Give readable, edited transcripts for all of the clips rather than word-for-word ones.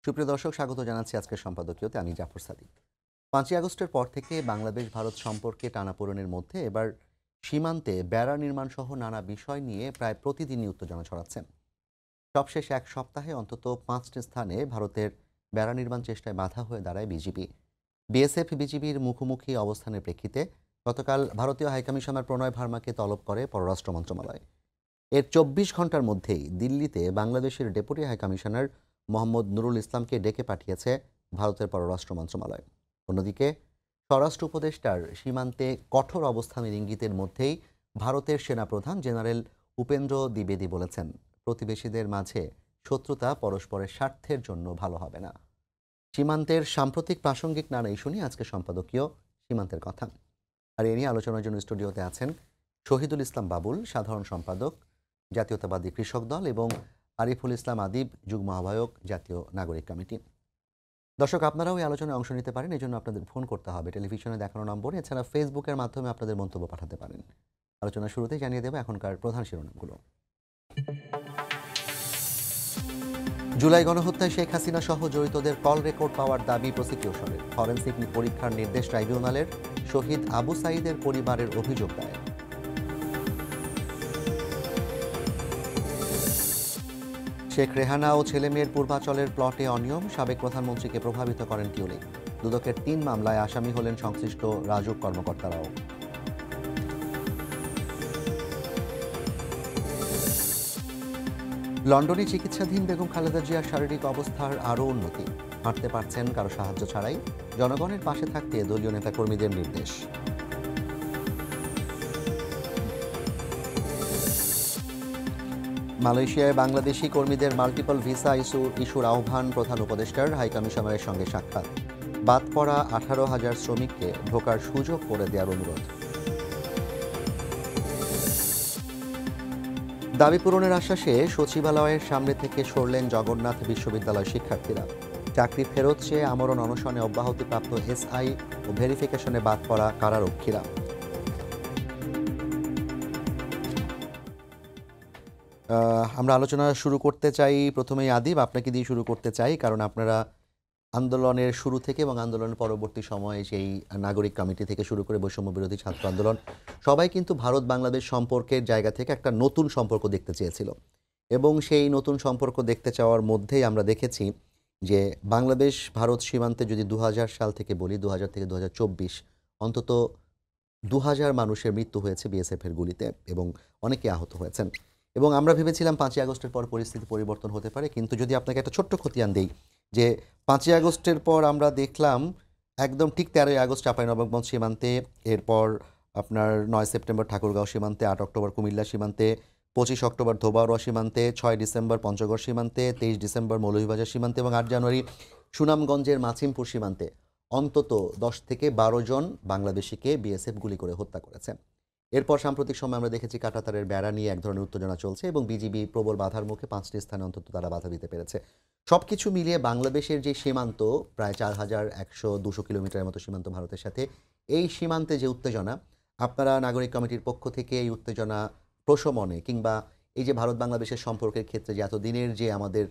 সুপ্রিয় দর্শক, স্বাগত জানাচ্ছি আজকের সম্পাদকীয়তে। আমি জাফর সাদিক। ৫ই আগস্টের পর থেকে বাংলাদেশ ভারত সম্পর্কে টানাপোড়েনের মধ্যে এবার সীমান্তে বেড়া নির্মাণ সহ নানা বিষয় নিয়ে প্রায় প্রতিদিনই উত্তেজনা ছড়াচ্ছে। সবশেষ এক সপ্তাহে অন্তত ৫টি স্থানে ভারতের বেড়া নির্মাণ চেষ্টায় বাধা হয়ে দাঁড়ায় বিজিবি। বিএসএফ বিজিবির মুখোমুখি অবস্থানের প্রেক্ষিতে গতকাল ভারতীয় হাইকমিশনার প্রণয় ভার্মাকে তলব করে পররাষ্ট্র মন্ত্রণালয়। এর ২৪ ঘন্টার মধ্যেই দিল্লিতে বাংলাদেশের ডেপুটি হাইকমিশনার মোহাম্মদ নুরুল ইসলামকে ডেকে পাঠিয়েছে ভারতের পররাষ্ট্র মন্ত্রণালয়। অন্যদিকে স্বরাষ্ট্র উপদেষ্টার সীমান্তে কঠোর অবস্থানের ইঙ্গিতের মধ্যেই ভারতের সেনাপ্রধান জেনারেল উপেন্দ্র দ্বিবেদী বলেছেন, প্রতিবেশীদের মাঝে শত্রুতা পরস্পরের স্বার্থের জন্য ভালো হবে না। সীমান্তের সাম্প্রতিক প্রাসঙ্গিক নানা ইস্যু নিয়ে আজকে সম্পাদকীয় সীমান্তের কথা। আর এ নিয়ে আলোচনার জন্য স্টুডিওতে আছেন শহীদুল ইসলাম বাবুল, সাধারণ সম্পাদক জাতীয়তাবাদী কৃষক দল, এবং আরিফুল ইসলাম আদিব, যুগ্ম আহ্বায়ক, জাতীয় নাগরিক কমিটি। দর্শক, আপনারাও এই আলোচনায় অংশ নিতে পারেন। এই জন্য আপনাদের ফোন করতে হবে টেলিভিশনে দেখানো নম্বরে। এছাড়া ফেসবুকের মাধ্যমে আপনাদের মন্তব্য পাঠাতে পারেন। আলোচনা শুরুতেই জানিয়ে দেব এখনকার প্রধান শিরোনামগুলো। জুলাই গণহত্যায় শেখ হাসিনা সহ জড়িতদের কল রেকর্ড পাওয়ার দাবি প্রসিকিউশনের। ফরেনসিক পরীক্ষার নির্দেশ ট্রাইব্যুনালের। শহীদ আবু সাঈদের পরিবারের অভিযোগ দায়ের। শেখ রেহানা ও ছেলেমেয়ের পূর্বাচলের প্লটে অনিয়ম, সাবেক প্রধানমন্ত্রীকে প্রভাবিত করেন টিউলিং। দুদকের ৩ মামলায় আসামি হলেন সংশ্লিষ্ট রাজুক কর্মকর্তারাও। লন্ডনে চিকিৎসাধীন বেগম খালেদা জিয়ার শারীরিক অবস্থার আরও উন্নতি। হাঁটতে পারছেন কারো সাহায্য ছাড়াই। জনগণের পাশে থাকতে দলীয় নেতাকর্মীদের নির্দেশ। মালয়েশিয়ায় বাংলাদেশি কর্মীদের মাল্টিপল ভিসা ইস্যুর আহ্বান প্রধান উপদেষ্টার। হাইকমিশনারের সঙ্গে সাক্ষাৎ। বাদ পড়া ১৮,০০০ শ্রমিককে ঢোকার সুযোগ করে দেওয়ার অনুরোধ। দাবি পূরণের আশ্বাসে সচিবালয়ের সামনে থেকে সরলেন জগন্নাথ বিশ্ববিদ্যালয় শিক্ষার্থীরা। চাকরি ফেরত চেয়ে আমরণ অনশনে অব্যাহতিপ্রাপ্ত এসআই ও ভেরিফিকেশনে বাদ পড়া কারারক্ষীরা। আমরা আলোচনা শুরু করতে চাই প্রথমেই আদিব, আপনাকে দিয়ে শুরু করতে চাই, কারণ আপনারা আন্দোলনের শুরু থেকে এবং আন্দোলনের পরবর্তী সময়ে সেই নাগরিক কমিটি থেকে শুরু করে বৈষম্য বিরোধী ছাত্র আন্দোলন, সবাই কিন্তু ভারত বাংলাদেশ সম্পর্কের জায়গা থেকে একটা নতুন সম্পর্ক দেখতে চেয়েছিল। এবং সেই নতুন সম্পর্ক দেখতে চাওয়ার মধ্যেই আমরা দেখেছি যে বাংলাদেশ ভারত সীমান্তে যদি ২০০০ সাল থেকে বলি, ২০০০ থেকে ২০২৪ অন্তত ২০০০ মানুষের মৃত্যু হয়েছে বিএসএফের গুলিতে এবং অনেকে আহত হয়েছেন। এবং আমরা ভেবেছিলাম ৫ই আগস্টের পর পরিস্থিতি পরিবর্তন হতে পারে, কিন্তু যদি আপনাকে একটা ছোট্ট খতিয়ান দেই যে ৫ই আগস্টের পর আমরা দেখলাম একদম ঠিক ১৩ই আগস্ট চাঁপাইনবাবগঞ্জ সীমান্তে, এরপর আপনার ৯ সেপ্টেম্বর ঠাকুরগাঁও সীমান্তে, ৮ অক্টোবর কুমিল্লা সীমান্তে, ২৫ অক্টোবর ধোবাউড়া সীমান্তে, ৬ ডিসেম্বর পঞ্চগড় সীমান্তে, ২৩ ডিসেম্বর মৌলভীবাজার সীমান্তে এবং ৮ জানুয়ারি সুনামগঞ্জের মাছিমপুর সীমান্তে অন্তত ১০ থেকে ১২ জন বাংলাদেশিকে বিএসএফ গুলি করে হত্যা করেছে। এরপর সাম্প্রতিক সময় আমরা দেখেছি কাঁটাতারের বেড়া নিয়ে এক ধরনের উত্তেজনা চলছে এবং বিজিবি প্রবল বাধার মুখে ৫টি স্থানে অন্তত তারা বাধা দিতে পেরেছে। সব কিছু মিলিয়ে বাংলাদেশের যে সীমান্ত, প্রায় ৪,১০০-২০০ কিলোমিটারের মতো সীমান্ত ভারতের সাথে, এই সীমান্তে যে উত্তেজনা, আপনারা নাগরিক কমিটির পক্ষ থেকে এই উত্তেজনা প্রশমনে কিংবা এই যে ভারত বাংলাদেশের সম্পর্কের ক্ষেত্রে যে এতদিনের যে আমাদের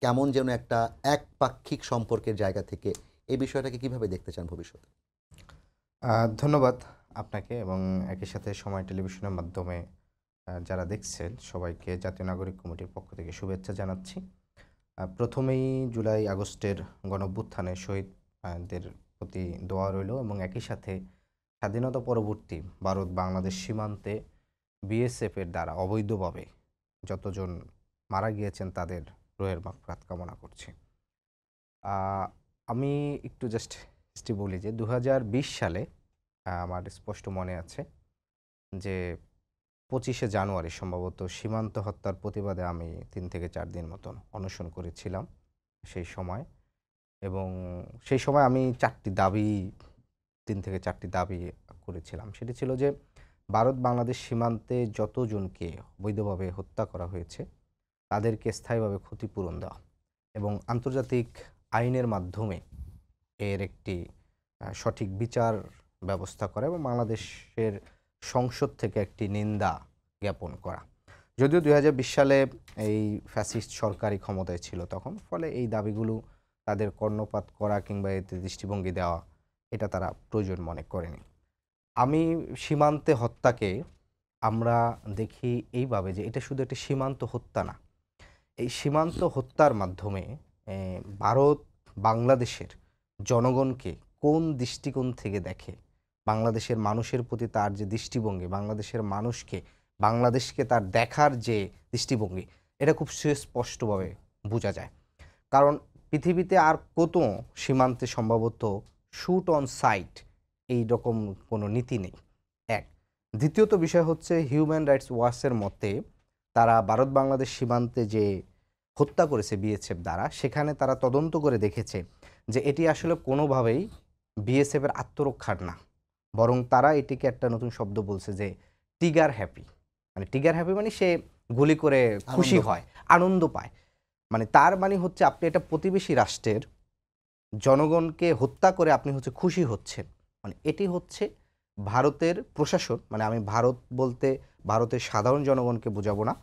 কেমন যেন একটা একপাক্ষিক সম্পর্কের জায়গা থেকে এই বিষয়টাকে কিভাবে দেখতে চান ভবিষ্যতে? ধন্যবাদ আপনাকে এবং একই সাথে সময় টেলিভিশনের মাধ্যমে যারা দেখছেন সবাইকে জাতীয় নাগরিক কমিটির পক্ষ থেকে শুভেচ্ছা জানাচ্ছি। প্রথমেই জুলাই আগস্টের গণঅভ্যুত্থানে শহীদদের প্রতি দোয়া রইল এবং একই সাথে স্বাধীনতা পরবর্তী ভারত বাংলাদেশ সীমান্তে বিএসএফের দ্বারা অবৈধভাবে যতজন মারা গিয়েছেন তাদের রুহের মাগফিরাত কামনা করছি। আমি একটু জাস্ট বলি যে ২০২০ সালে আমার স্পষ্ট মনে আছে যে ২৫শে জানুয়ারি সম্ভবত সীমান্ত হত্যার প্রতিবাদে আমি ৩ থেকে ৪ দিন মতন অনশন করেছিলাম সেই সময়। এবং সেই সময় আমি ৩ থেকে ৪টি দাবি করেছিলাম। সেটি ছিল যে ভারত বাংলাদেশ সীমান্তে যতজনকে অবৈধভাবে হত্যা করা হয়েছে তাদেরকে স্থায়ীভাবে ক্ষতিপূরণ দেওয়া এবং আন্তর্জাতিক আইনের মাধ্যমে এর একটি সঠিক বিচার ব্যবস্থা করা এবং বাংলাদেশের সংসদ থেকে একটি নিন্দা জ্ঞাপন করা। যদিও ২০২০ সালে এই ফ্যাসিস্ট সরকারি ক্ষমতায় ছিল তখন, ফলে এই দাবিগুলো তাদের কর্ণপাত করা কিংবা এতে দৃষ্টিভঙ্গি দেওয়া এটা তারা প্রয়োজন মনে করেনি। আমি সীমান্তে হত্যাকে আমরা দেখি এইভাবে যে এটা শুধু একটা সীমান্ত হত্যা না। এই সীমান্ত হত্যার মাধ্যমে ভারত বাংলাদেশের জনগণকে কোন দৃষ্টিকোণ থেকে দেখে, বাংলাদেশের মানুষের প্রতি তার যে দৃষ্টিভঙ্গি, বাংলাদেশের মানুষকে বাংলাদেশকে তার দেখার যে দৃষ্টিভঙ্গি, এটা খুব সুস্পষ্টভাবে বোঝা যায়। কারণ পৃথিবীতে আর কত সীমান্তে সম্ভবত শুট অন সাইট এই রকম কোনো নীতি নেই, এক। দ্বিতীয়ত বিষয় হচ্ছে হিউম্যান রাইটস ওয়াচের মতে তারা ভারত বাংলাদেশ সীমান্তে যে হত্যা করেছে বিএসএফ দ্বারা, সেখানে তারা তদন্ত করে দেখেছে যে এটি আসলে কোনোভাবেই বিএসএফের আত্মরক্ষার না, বরং তারা এটিকে একটা নতুন শব্দ বলছে যে টিগার হ্যাপি। মানে টিগার হ্যাপি মানে সে গুলি করে খুশি হয়, আনন্দ পায়। মানে তার মানে হচ্ছে আপনি একটা প্রতিবেশী রাষ্ট্রের জনগণকে হত্যা করে আপনি হচ্ছে খুশি হচ্ছেন। মানে এটি হচ্ছে ভারতের প্রশাসন, মানে আমি ভারত বলতে ভারতের সাধারণ জনগণকে বোঝাবো না,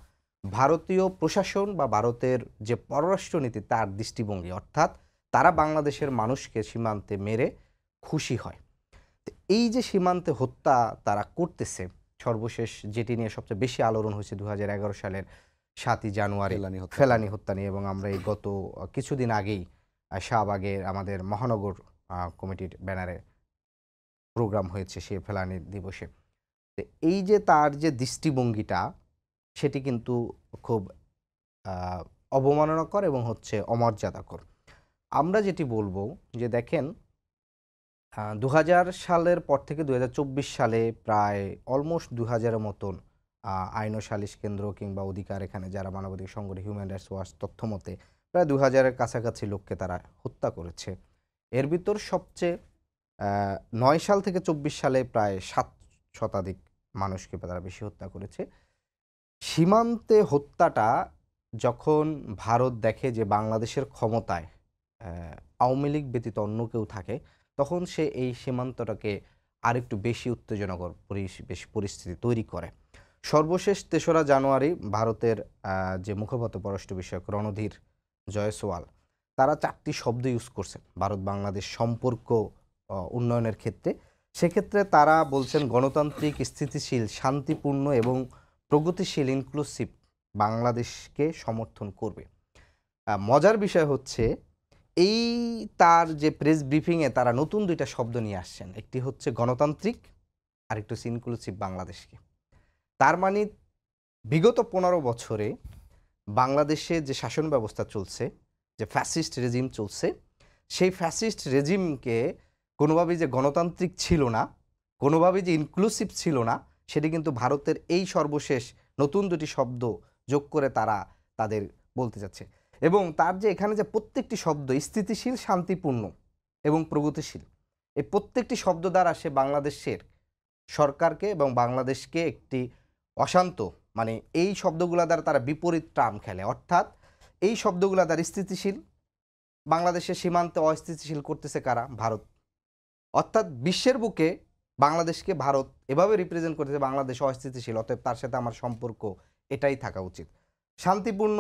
ভারতীয় প্রশাসন বা ভারতের যে পররাষ্ট্রনীতি তার দৃষ্টিভঙ্গি, অর্থাৎ তারা বাংলাদেশের মানুষকে সীমান্তে মেরে খুশি হয়। তো এই যে সীমান্তে হত্যা তারা করতেছে, সর্বশেষ যেটি নিয়ে সবচেয়ে বেশি আলোড়ন হয়েছে 2011 সালের 7ই জানুয়ারি ফেলানি হত্যা নিয়ে, এবং আমরা এই গত কিছুদিন আগেই শাহবাগের আমাদের মহানগর কমিটির ব্যানারে প্রোগ্রাম হয়েছে সে ফেলানি দিবসে। তো এই যে তার যে দৃষ্টিভঙ্গিটা, সেটি কিন্তু খুব অবমাননাকর এবং হচ্ছে অমর্যাদাকর। আমরা যেটি বলবো যে দেখেন 2000 সালের পর থেকে 2024 সালে প্রায় অলমোস্ট 2000-এর মতন আইন ও সালিশ কেন্দ্র কিংবা অধিকার এখানে যারা মানবাধিকার সংগঠন হিউম্যান রাইটস ওয়াচ তথ্য মতে প্রায় 2000-এর কাছাকাছি লোককে তারা হত্যা করেছে। এর ভিতর সবচেয়ে 9 সাল থেকে 24 সালে প্রায় 7 শতাধিক মানুষকে তারা বেশি হত্যা করেছে। সীমান্তে হত্যাটা যখন ভারত দেখে যে বাংলাদেশের ক্ষমতায় আওয়ামী লীগ ব্যতীত অন্য কেউ থাকে, তখন সে এই সীমান্তটাকে আরেকটু বেশি উত্তেজনাকর পরিস্থিতি তৈরি করে। সর্বশেষ 3রা জানুয়ারি ভারতের যে মুখপাত্র পররাষ্ট্র বিষয়ক রণধীর জয়সওয়াল তারা 4টি শব্দ ইউজ করছেন ভারত বাংলাদেশ সম্পর্ক উন্নয়নের ক্ষেত্রে। সেক্ষেত্রে তারা বলছেন গণতান্ত্রিক, স্থিতিশীল, শান্তিপূর্ণ এবং প্রগতিশীল ইনক্লুসিভ বাংলাদেশকে সমর্থন করবে। মজার বিষয় হচ্ছে এই তার যে প্রেস ব্রিফিংয়ে তারা নতুন 2টা শব্দ নিয়ে আসছেন, একটি হচ্ছে গণতান্ত্রিক আর একটি হচ্ছে ইনক্লুসিভ বাংলাদেশকে। তার মানে বিগত 15 বছরে বাংলাদেশে যে শাসন ব্যবস্থা চলছে, যে ফ্যাসিস্ট রেজিম চলছে, সেই ফ্যাসিস্ট রেজিমকে কোনোভাবেই যে গণতান্ত্রিক ছিল না, কোনোভাবেই যে ইনক্লুসিভ ছিল না, সেটি কিন্তু ভারতের এই সর্বশেষ নতুন 2টি শব্দ যোগ করে তারা তাদের বলতে যাচ্ছে। এবং তার যে এখানে যে প্রত্যেকটি শব্দ স্থিতিশীল, শান্তিপূর্ণ এবং প্রগতিশীল, এই প্রত্যেকটি শব্দ দ্বারা সে বাংলাদেশের সরকারকে এবং বাংলাদেশকে একটি অশান্ত, মানে এই শব্দগুলো দ্বারা তারা বিপরীত টার্ম খেলে। অর্থাৎ এই শব্দগুলো দ্বারা স্থিতিশীল, বাংলাদেশের সীমান্তে অস্থিতিশীল করতেছে কারা? ভারত। অর্থাৎ বিশ্বের বুকে বাংলাদেশকে ভারত এভাবে রিপ্রেজেন্ট করতেছে বাংলাদেশ অস্থিতিশীল, অতএব তার সাথে আমার সম্পর্ক এটাই থাকা উচিত। শান্তিপূর্ণ,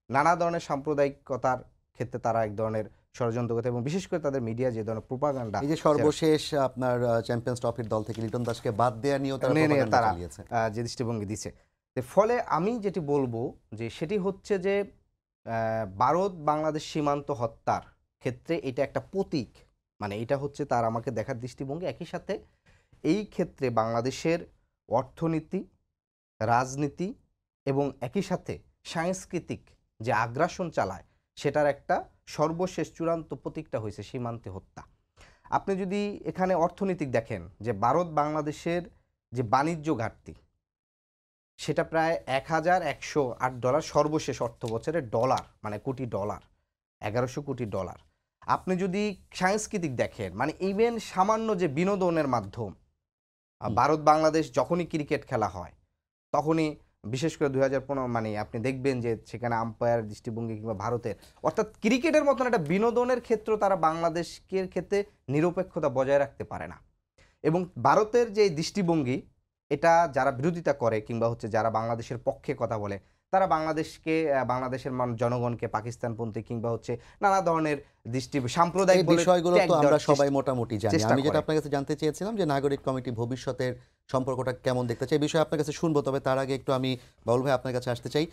নানা ধরনের সাম্প্রদায়িকতার ক্ষেত্রে তারা এক ধরনের ষড়যন্ত্র করতে, এবং বিশেষ করে তাদের মিডিয়া যে ধরনের প্রোপাগান্ডা, এই যে সর্বশেষ আপনার চ্যাম্পিয়ন্স ট্রফির দল থেকে লিটন দাসকে বাদ দেয়া নিয়েও তারা চালিয়েছে, যে দৃষ্টিভঙ্গি দিচ্ছে। ফলে আমি যেটি বলবো যে সেটি হচ্ছে যে ভারত বাংলাদেশ সীমান্ত হত্যার ক্ষেত্রে এটা একটা প্রতীক, মানে এটা হচ্ছে তার আমাকে দেখার দৃষ্টিভঙ্গি। একই সাথে এই ক্ষেত্রে বাংলাদেশের অর্থনীতি, রাজনীতি এবং একই সাথে সাংস্কৃতিক যে আগ্রাসন চালায়, সেটার একটা সর্বশেষ চূড়ান্ত প্রতীকটা হয়েছে সীমান্তে হত্যা। আপনি যদি এখানে অর্থনৈতিক দেখেন যে ভারত বাংলাদেশের যে বাণিজ্য ঘাটতি, সেটা প্রায় $1108 সর্বশেষ অর্থ বছরে ডলার, মানে কোটি ডলার, 1100 কোটি ডলার। আপনি যদি সাংস্কৃতিক দেখেন, মানে ইভেন সামান্য যে বিনোদনের মাধ্যম, ভারত বাংলাদেশ যখনই ক্রিকেট খেলা হয় তখনই, বিশেষ করে 2015, মানে আপনি দেখবেন যে সেখানে আম্পায়ার দৃষ্টিভঙ্গি কিংবা ভারতের, অর্থাৎ ক্রিকেটের মতন একটা বিনোদনের ক্ষেত্র তারা বাংলাদেশের ক্ষেত্রে নিরপেক্ষতা বজায় রাখতে পারে না। এবং ভারতের যে দৃষ্টিভঙ্গি, এটা যারা বিরোধিতা করে কিংবা হচ্ছে যারা বাংলাদেশের পক্ষে কথা বলে, তারা বাংলাদেশকে বাংলাদেশের জনগণকে পাকিস্তানপন্থী কিংবা হচ্ছে নানা ধরনের সাম্প্রদায়িক এই বলে বিষয়গুলো ট্যাগ তো আমরা দেওয়ার সবাই মোটামুটি জানি। চেষ্টা আমি যেটা করে। আপনার কাছে জানতে চেয়েছিলাম যে নাগরিক কমিটি ভবিষ্যতের সম্পর্কটা কেমন দেখতে চাই, এই বিষয়ে আপনার কাছে শুনবো। তবে তার আগে একটু আমি বাউল ভাই আপনার কাছে আসতে চাই।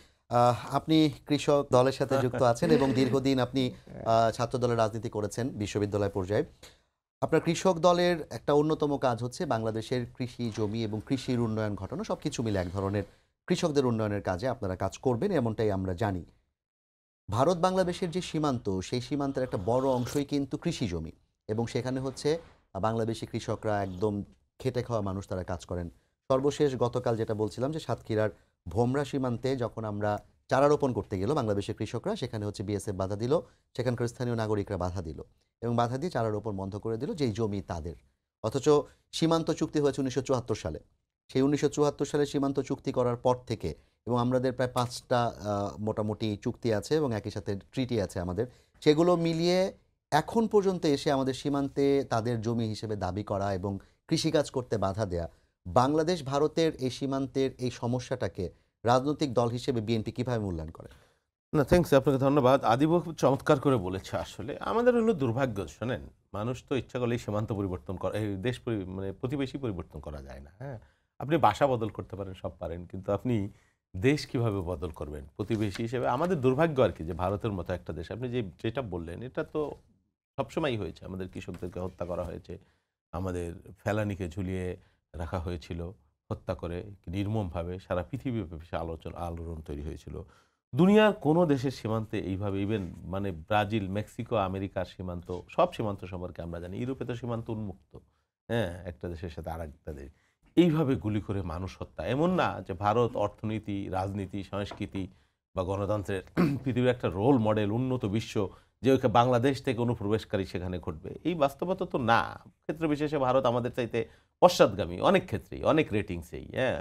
আপনি কৃষক দলের সাথে যুক্ত আছেন এবং দীর্ঘদিন আপনি ছাত্র দলের রাজনীতি করেছেন বিশ্ববিদ্যালয় পর্যায়ে। আপনার কৃষক দলের একটা অন্যতম কাজ হচ্ছে বাংলাদেশের কৃষি জমি এবং কৃষির উন্নয়ন ঘটানো, সবকিছু মিলে এক ধরনের কৃষকদের উন্নয়নের কাজে আপনারা কাজ করবেন, এমনটাই আমরা জানি। ভারত বাংলাদেশের যে সীমান্ত, সেই সীমান্তের একটা বড় অংশই কিন্তু কৃষি জমি এবং সেখানে হচ্ছে বাংলাদেশি কৃষকরা একদম খেটে খাওয়া মানুষ, তারা কাজ করেন। সর্বশেষ গতকাল যেটা বলছিলাম যে সাতক্ষীরার ভোমরা সীমান্তে যখন আমরা চারা রোপণ করতে গেল বাংলাদেশের কৃষকরা, সেখানে হচ্ছে বিএসএফ বাধা দিল, সেখানকার স্থানীয় নাগরিকরা বাধা দিল এবং বাধা দিয়ে চারা রোপণ বন্ধ করে দিল, যেই জমি তাদের। অথচ সীমান্ত চুক্তি হয়েছে ১৯৭৪ সালে। সেই ১৯৭৪ সালে সীমান্ত চুক্তি করার পর থেকে এবং আমাদের প্রায় ৫টা মোটামুটি চুক্তি আছে এবং একই সাথে ট্রিটি আছে আমাদের। সেগুলো মিলিয়ে এখন পর্যন্ত এসে আমাদের সীমান্তে তাদের জমি হিসেবে দাবি করা এবং কৃষিকাজ করতে বাধা দেয়া, বাংলাদেশ ভারতের এই সীমান্তের এই সমস্যাটাকে রাজনৈতিক দল হিসেবে বিএনপি কিভাবে মূল্যায়ন করে? না, থ্যাংকস, আপনাকে ধন্যবাদ। আদিব খুব চমৎকার করে বলেছে। আসলে আমাদের হলো দুর্ভাগ্য, শোনেন, মানুষ তো ইচ্ছা করলেই সীমান্ত পরিবর্তন করা, এই দেশ মানে প্রতিবেশী পরিবর্তন করা যায় না। হ্যাঁ, আপনি বাসা বদল করতে পারেন, সব পারেন, কিন্তু আপনি দেশ কিভাবে বদল করবেন প্রতিবেশী হিসেবে? আমাদের দুর্ভাগ্য আর কি যে ভারতের মতো একটা দেশ, আপনি যেটা বললেন এটা তো সবসময়ই হয়েছে। আমাদের কৃষকদেরকে হত্যা করা হয়েছে, আমাদের ফেলানিকে ঝুলিয়ে রাখা হয়েছিল, হত্যা করে নির্মমভাবে সারা পৃথিবীব্যাপী সে আলোড়ন তৈরি হয়েছিল। দুনিয়ার কোনো দেশের সীমান্তে এইভাবে, ইভেন মানে ব্রাজিল, মেক্সিকো, আমেরিকার সীমান্ত, সব সীমান্ত সম্পর্কে আমরা জানি। ইউরোপে তো সীমান্ত উন্মুক্ত, হ্যাঁ, একটা দেশের সাথে আর একটা দেশ। এইভাবে গুলি করে মানুষ হত্যা, এমন না যে ভারত অর্থনীতি, রাজনীতি, সংস্কৃতি বা গণতন্ত্রের পৃথিবীর একটা রোল মডেল, উন্নত বিশ্ব, যে ওইখানে বাংলাদেশ থেকে অনুপ্রবেশকারী সেখানে ঘটবে, এই বাস্তবতা তো না। ক্ষেত্র বিশেষে ভারত আমাদের চাইতে পশ্চাৎগামী অনেক ক্ষেত্রেই, অনেক রেটিংসেই। হ্যাঁ,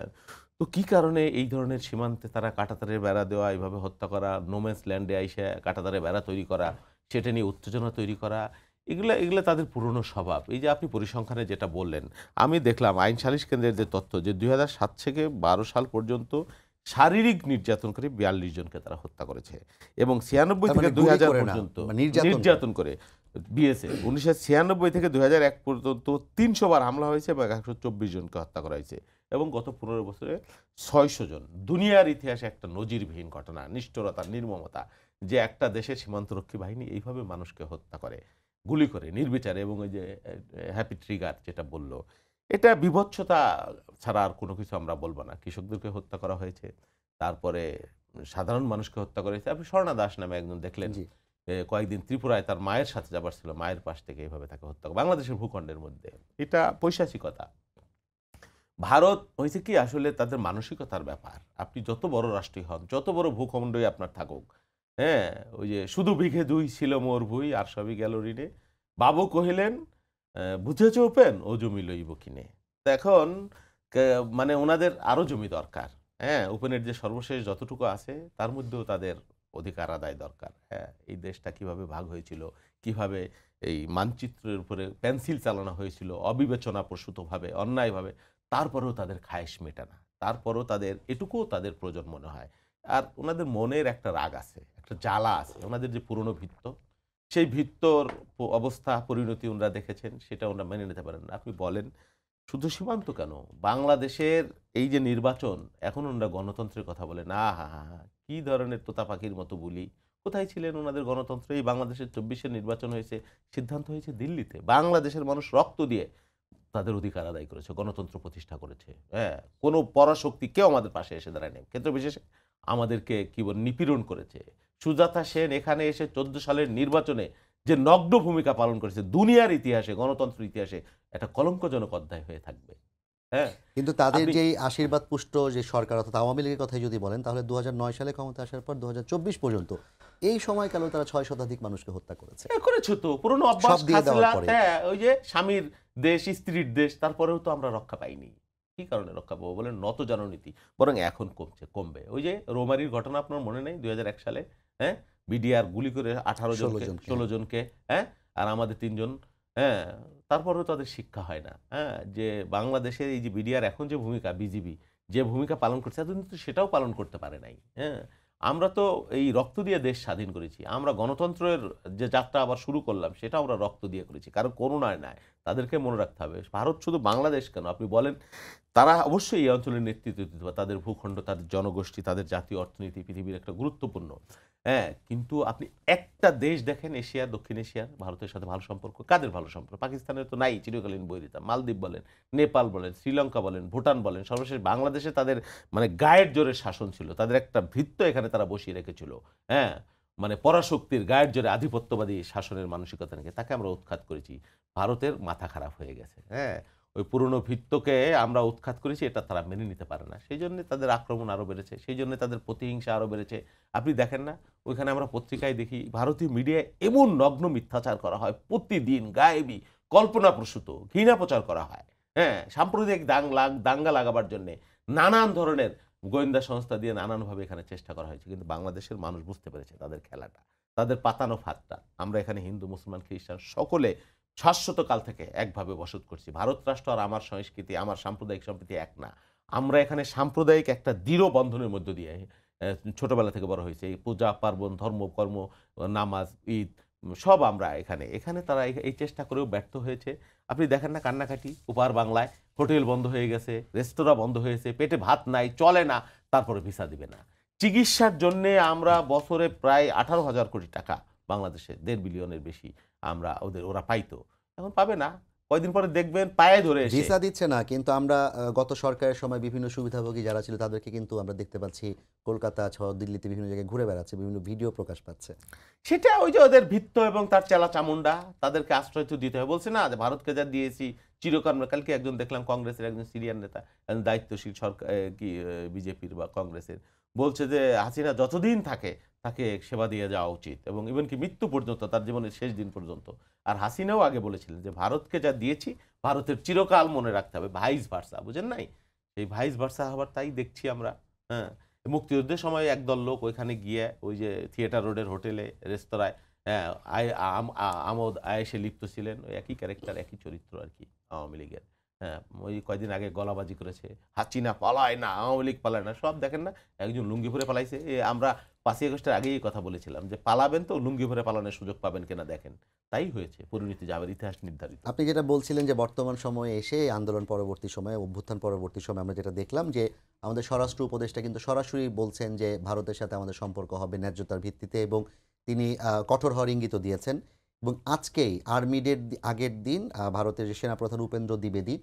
তো কী কারণে এই ধরনের সীমান্তে তারা কাঁটাতারের বেড়া দেওয়া, এইভাবে হত্যা করা, নোম্যান্স ল্যান্ডে আইসা কাঁটাতারের বেড়া তৈরি করা, সেটা নিয়ে উত্তেজনা তৈরি করা, এগুলা তাদের পুরনো স্বভাব। এই যে আপনি পরিসংখ্যানে যেটা বললেন, আমি দেখলাম আইন সালিশ কেন্দ্রের যে তথ্য, যে ২০০৭ থেকে ১২ সাল পর্যন্ত শারীরিক নির্যাতন করে ৪২ জনকে তারা হত্যা করেছে এবং ৯৬ তার থেকে মানে গুলি ২০০০ করে না, পর্যন্ত মানে নির্যাতন করে বিএসএ। ১৯৯৬ থেকে ২০০১ পর্যন্ত ৩০০ বার হামলা হয়েছে এবং ১২৪ জনকে হত্যা করা হয়েছে এবং গত ১৫ বছরে ৬০০ জন। দুনিয়ার ইতিহাসে একটা নজিরবিহীন ঘটনা, নিষ্ঠুরতা, নির্মমতা, যে একটা দেশের সীমান্তরক্ষী বাহিনী এইভাবে মানুষকে হত্যা করে, গুলি করে নির্বিচারে। এবং ওই যে হ্যাপি ট্রিগার যেটা বলল, এটা বিভৎসতা ছাড়া আর কোনো কিছু আমরা বলবো না। কৃষকদেরকে হত্যা করা হয়েছে, তারপরে সাধারণ মানুষকে হত্যা করা হয়েছে। আপনি স্বর্ণা দাস নামে একজন দেখলেন, জি। কয়েকদিন ত্রিপুরায় তার মায়ের সাথে যাবার ছিল, মায়ের পাশ থেকে এইভাবে তাকে হত্যা করে বাংলাদেশের ভূখণ্ডের মধ্যে। এটা পৈশাচিকতা। ভারত হয়েছে কি, আসলে তাদের মানসিকতার ব্যাপার। আপনি যত বড় রাষ্ট্রই হন, যত বড় ভূখণ্ডই আপনার থাকুক, হ্যাঁ, ওই যে শুধু বিঘে দুই ছিল মোর ভুই আর সবই গেল ঋণে, বাবু কহিলেন বুঝেছ উপেন ও জমি লইব কিনে। তো এখন মানে ওনাদের আরো জমি দরকার। হ্যাঁ, উপেনের যে সর্বশেষ যতটুকু আছে তার মধ্যেও তাদের অধিকার আদায় দরকার। হ্যাঁ, এই দেশটা কিভাবে ভাগ হয়েছিল, কিভাবে এই মানচিত্রের উপরে পেন্সিল চালানো হয়েছিল অবিবেচনা প্রসূতভাবে, অন্যায়ভাবে, তারপরেও তাদের খায়েশ মেটে না, তারপরেও তাদের এটুকুও তাদের প্রয়োজন মনে হয়। আর ওনাদের মনের একটা রাগ আছে, একটা জ্বালা আছে। ওনাদের যে পুরনো ভিত্ত, সেই ভিত্তর অবস্থা, পরিণতি ওনারা দেখেছেন, সেটা ওনারা মেনে নিতে পারেন না। আপনি বলেন শুধু সীমান্ত কেন, বাংলাদেশের এই যে নির্বাচন, এখন ওনারা গণতন্ত্রের কথা বলে না, হা হা হা, কি ধরনের তোতা পাখির মতো বলি। কোথায় ছিলেন ওনাদের গণতন্ত্র? এই বাংলাদেশের ২৪-এর নির্বাচন হয়েছে, সিদ্ধান্ত হয়েছে দিল্লিতে। বাংলাদেশের মানুষ রক্ত দিয়ে তাদের অধিকার আদায় করেছে, গণতন্ত্র প্রতিষ্ঠা করেছে। হ্যাঁ, কোনো পরাশক্তি কেউ আমাদের পাশে এসে দাঁড়ায়নি। ক্ষেত্র বিশেষে আমাদেরকে কি বল নিপীড়ন করেছে। সুজাতা সেন এখানে এসে ১৪ সালের নির্বাচনে যে নগ্ন ভূমিকা পালন করেছে, দুনিয়ার ইতিহাসে, গণতন্ত্রের ইতিহাসে একটা কলঙ্কজনক অধ্যায় হয়ে থাকবে। হ্যাঁ, কিন্তু তাদের আপনি যেই আশীর্বাদ পুষ্ট যে সরকার, অর্থাৎ আওয়ামী লীগের কথাই যদি বলেন, তাহলে ২০০৯ সালে ক্ষমতা আসার পর ২০২৪ পর্যন্ত এই সময়কালেও তারা ৬ শতাধিক মানুষকে হত্যা করেছে, করেছো তো পুরনো অভ্যাস, সব দিয়ে দেওয়ার খাসলা, পরে। হ্যাঁ, ওই যে স্বামীর দেশ, স্ত্রীর দেশ, তারপরেও তো আমরা রক্ষা পাইনি। কি কারণে রক্ষা পাবো বলেন? নত জননীতি। বরং এখন কমবে। ওই যে রোমারির ঘটনা আপনার মনে নেই ২০০১ সালে? হ্যাঁ, বিডিআর গুলি করে ১৮ ১৬ জনকে, জনকে। ১৬ জনকে, হ্যাঁ, আর আমাদের ৩ জন। হ্যাঁ, তারপরেও তাদের শিক্ষা হয় না। হ্যাঁ, যে বাংলাদেশের এই যে বিডিআর এখন যে ভূমিকা, বিজিবি, যে ভূমিকা পালন করছে এতদিন তো সেটাও পালন করতে পারে নাই। হ্যাঁ, আমরা তো এই রক্ত দিয়ে দেশ স্বাধীন করেছি। আমরা গণতন্ত্রের যে যাত্রা আবার শুরু করলাম সেটাও আমরা রক্ত দিয়ে করেছি, কারণ করুণায় নয়। তাদেরকে মনে রাখতে হবে ভারত শুধু বাংলাদেশ কেন, আপনি বলেন, তারা অবশ্যই এই অঞ্চলের নেতৃত্ব দিতে পারে। তাদের ভূখণ্ড, তাদের জনগোষ্ঠী, তাদের জাতীয় অর্থনীতি পৃথিবীর একটা গুরুত্বপূর্ণ। হ্যাঁ, কিন্তু আপনি একটা দেশ দেখেন এশিয়ার, দক্ষিণ এশিয়ার ভারতের সাথে ভালো সম্পর্ক, কাদের ভালো সম্পর্ক? পাকিস্তানের তো নাই, চিরকালীন বৈরিতা। মালদ্বীপ বলেন, নেপাল বলেন, শ্রীলঙ্কা বলেন, ভুটান বলেন, সর্বশেষ বাংলাদেশে তাদের মানে গায়ের জোরে শাসন ছিল। তাদের একটা ভৃত্য এখানে তারা বসিয়ে রেখেছিল। হ্যাঁ, মানে পরাশক্তির গায়ের জোরে আধিপত্যবাদী শাসনের মানসিকতা নিয়ে তাকে আমরা উৎখাত করেছি। ভারতের মাথা খারাপ হয়ে গেছে। হ্যাঁ, ওই পুরনো ভিত্তকে আমরা উৎখাত করেছি, এটা তারা মেনে নিতে পারে না। সেই জন্য তাদের আক্রমণ আরও বেড়েছে, সেই জন্য তাদের প্রতিহিংসা আরও বেড়েছে। আপনি দেখেন না, ওইখানে আমরা পত্রিকায় দেখি ভারতীয় মিডিয়ায় এমন নগ্ন মিথ্যাচার করা হয় প্রতিদিন, গায়েবী, কল্পনাপ্রসূত ঘৃণা প্রচার করা হয়। হ্যাঁ, সাম্প্রদায়িক দাঙ্গা লাগাবার জন্যে নানান ধরনের গোয়েন্দা সংস্থা দিয়ে নানানভাবে এখানে চেষ্টা করা হয়েছে। কিন্তু বাংলাদেশের মানুষ বুঝতে পেরেছে তাদের খেলাটা, তাদের পাতানো ফাঁদটা। আমরা এখানে হিন্দু, মুসলমান, খ্রিস্টান সকলে শাশ্বত কাল থেকে একভাবে বসত করছি। ভারত রাষ্ট্র আর আমার সংস্কৃতি, আমার সাম্প্রদায়িক সম্প্রীতি এক না। আমরা এখানে সাম্প্রদায়িক একটা দৃঢ় বন্ধনের মধ্য দিয়ে ছোটবেলা থেকে বড় হয়েছে। এই পূজা পার্বণ, ধর্ম, কর্ম, নামাজ, ঈদ সব আমরা এখানে। এখানে তারা এই চেষ্টা করেও ব্যর্থ হয়েছে। আপনি দেখেন না কান্নাকাটি ওপার বাংলায়, হোটেল বন্ধ হয়ে গেছে, রেস্তোরাঁ বন্ধ হয়েছে, পেটে ভাত নাই, চলে না, তারপরে ভিসা দিবে না। চিকিৎসার জন্যে আমরা বছরে প্রায় 18,000 কোটি টাকা, বাংলাদেশে 1.5 বিলিয়নের বেশি আমরা ওরা পাইতো, এখন পাবে না। কয়দিন পরে দেখবেন পায়ে ধরে এসে ভিসা দিচ্ছে না, কিন্তু আমরা গত সরকারের সময় বিভিন্ন সুবিধাভোগী যারা ছিল তাদেরকে কিন্তু আমরা দেখতে পাচ্ছি কলকাতা সহ দিল্লিতে বিভিন্ন জায়গায় ঘুরে বেড়াচ্ছে, বিভিন্ন ভিডিও প্রকাশ পাচ্ছে। সেটা ওই যে ওদের ভিত্ত এবং তার চেলা চামুন্ডা, তাদেরকে আশ্রয় তো দিতে হবে। বলছে না যে ভারতকে যা দিয়েছি চিরকাল। কালকে একজন দেখলাম কংগ্রেসের একজন সিরিয়ান নেতা, একজন দায়িত্বশীল সরকার, কি বিজেপির বা কংগ্রেসের, বলছে যে হাসিনা যতদিন থাকে তাকে সেবা দিয়ে যাওয়া উচিত, এবং ইভেন কি মৃত্যু পর্যন্ত, তার জীবনের শেষ দিন পর্যন্ত। আর হাসিনাও আগে বলেছিলেন যে ভারতকে যা দিয়েছি ভারতের চিরকাল মনে রাখতে হবে, ভাইস ভার্সা, বুঝেন নাই? এই ভাইস ভার্সা হবার তাই দেখছি আমরা। হ্যাঁ, মুক্তিযুদ্ধের সময় একদল লোক ওইখানে গিয়ে ওই যে থিয়েটার রোডের হোটেলে, রেস্তোরাঁয়, হ্যাঁ, আমোদ আয়েশে লিপ্ত ছিলেন। ওই একই ক্যারেক্টার, একই চরিত্র আর কি আওয়ামী লীগের। হ্যাঁ, ওই কয়দিন আগে গলাবাজি করেছে, হাসিনা পালায় না, আওয়ামী লীগ পালায় না, সব দেখেন না। একজন লুঙ্গি ভরে পালাইছে। আমরা 5ই আগস্টের আগেই কথা বলেছিলাম যে পালাবেন তো লুঙ্গি ভরে পালানোর সুযোগ পাবেন কিনা দেখেন। তাই হয়েছে, পরিণতি যাবে, ইতিহাস নির্ধারিত। আপনি যেটা বলছিলেন যে বর্তমান সময়ে এসে আন্দোলন পরবর্তী সময়ে, অভ্যুত্থান পরবর্তী সময়ে আমরা যেটা দেখলাম যে আমাদের স্বরাষ্ট্র উপদেষ্টা কিন্তু সরাসরি বলছেন যে ভারতের সাথে আমাদের সম্পর্ক হবে ন্যায্যতার ভিত্তিতে, এবং তিনি কঠোর হওয়ার ইঙ্গিতও দিয়েছেন। এবং আজকেই আর্মি ডের আগের দিন ভারতের যে সেনাপ্রধান উপেন্দ্র দ্বিবেদী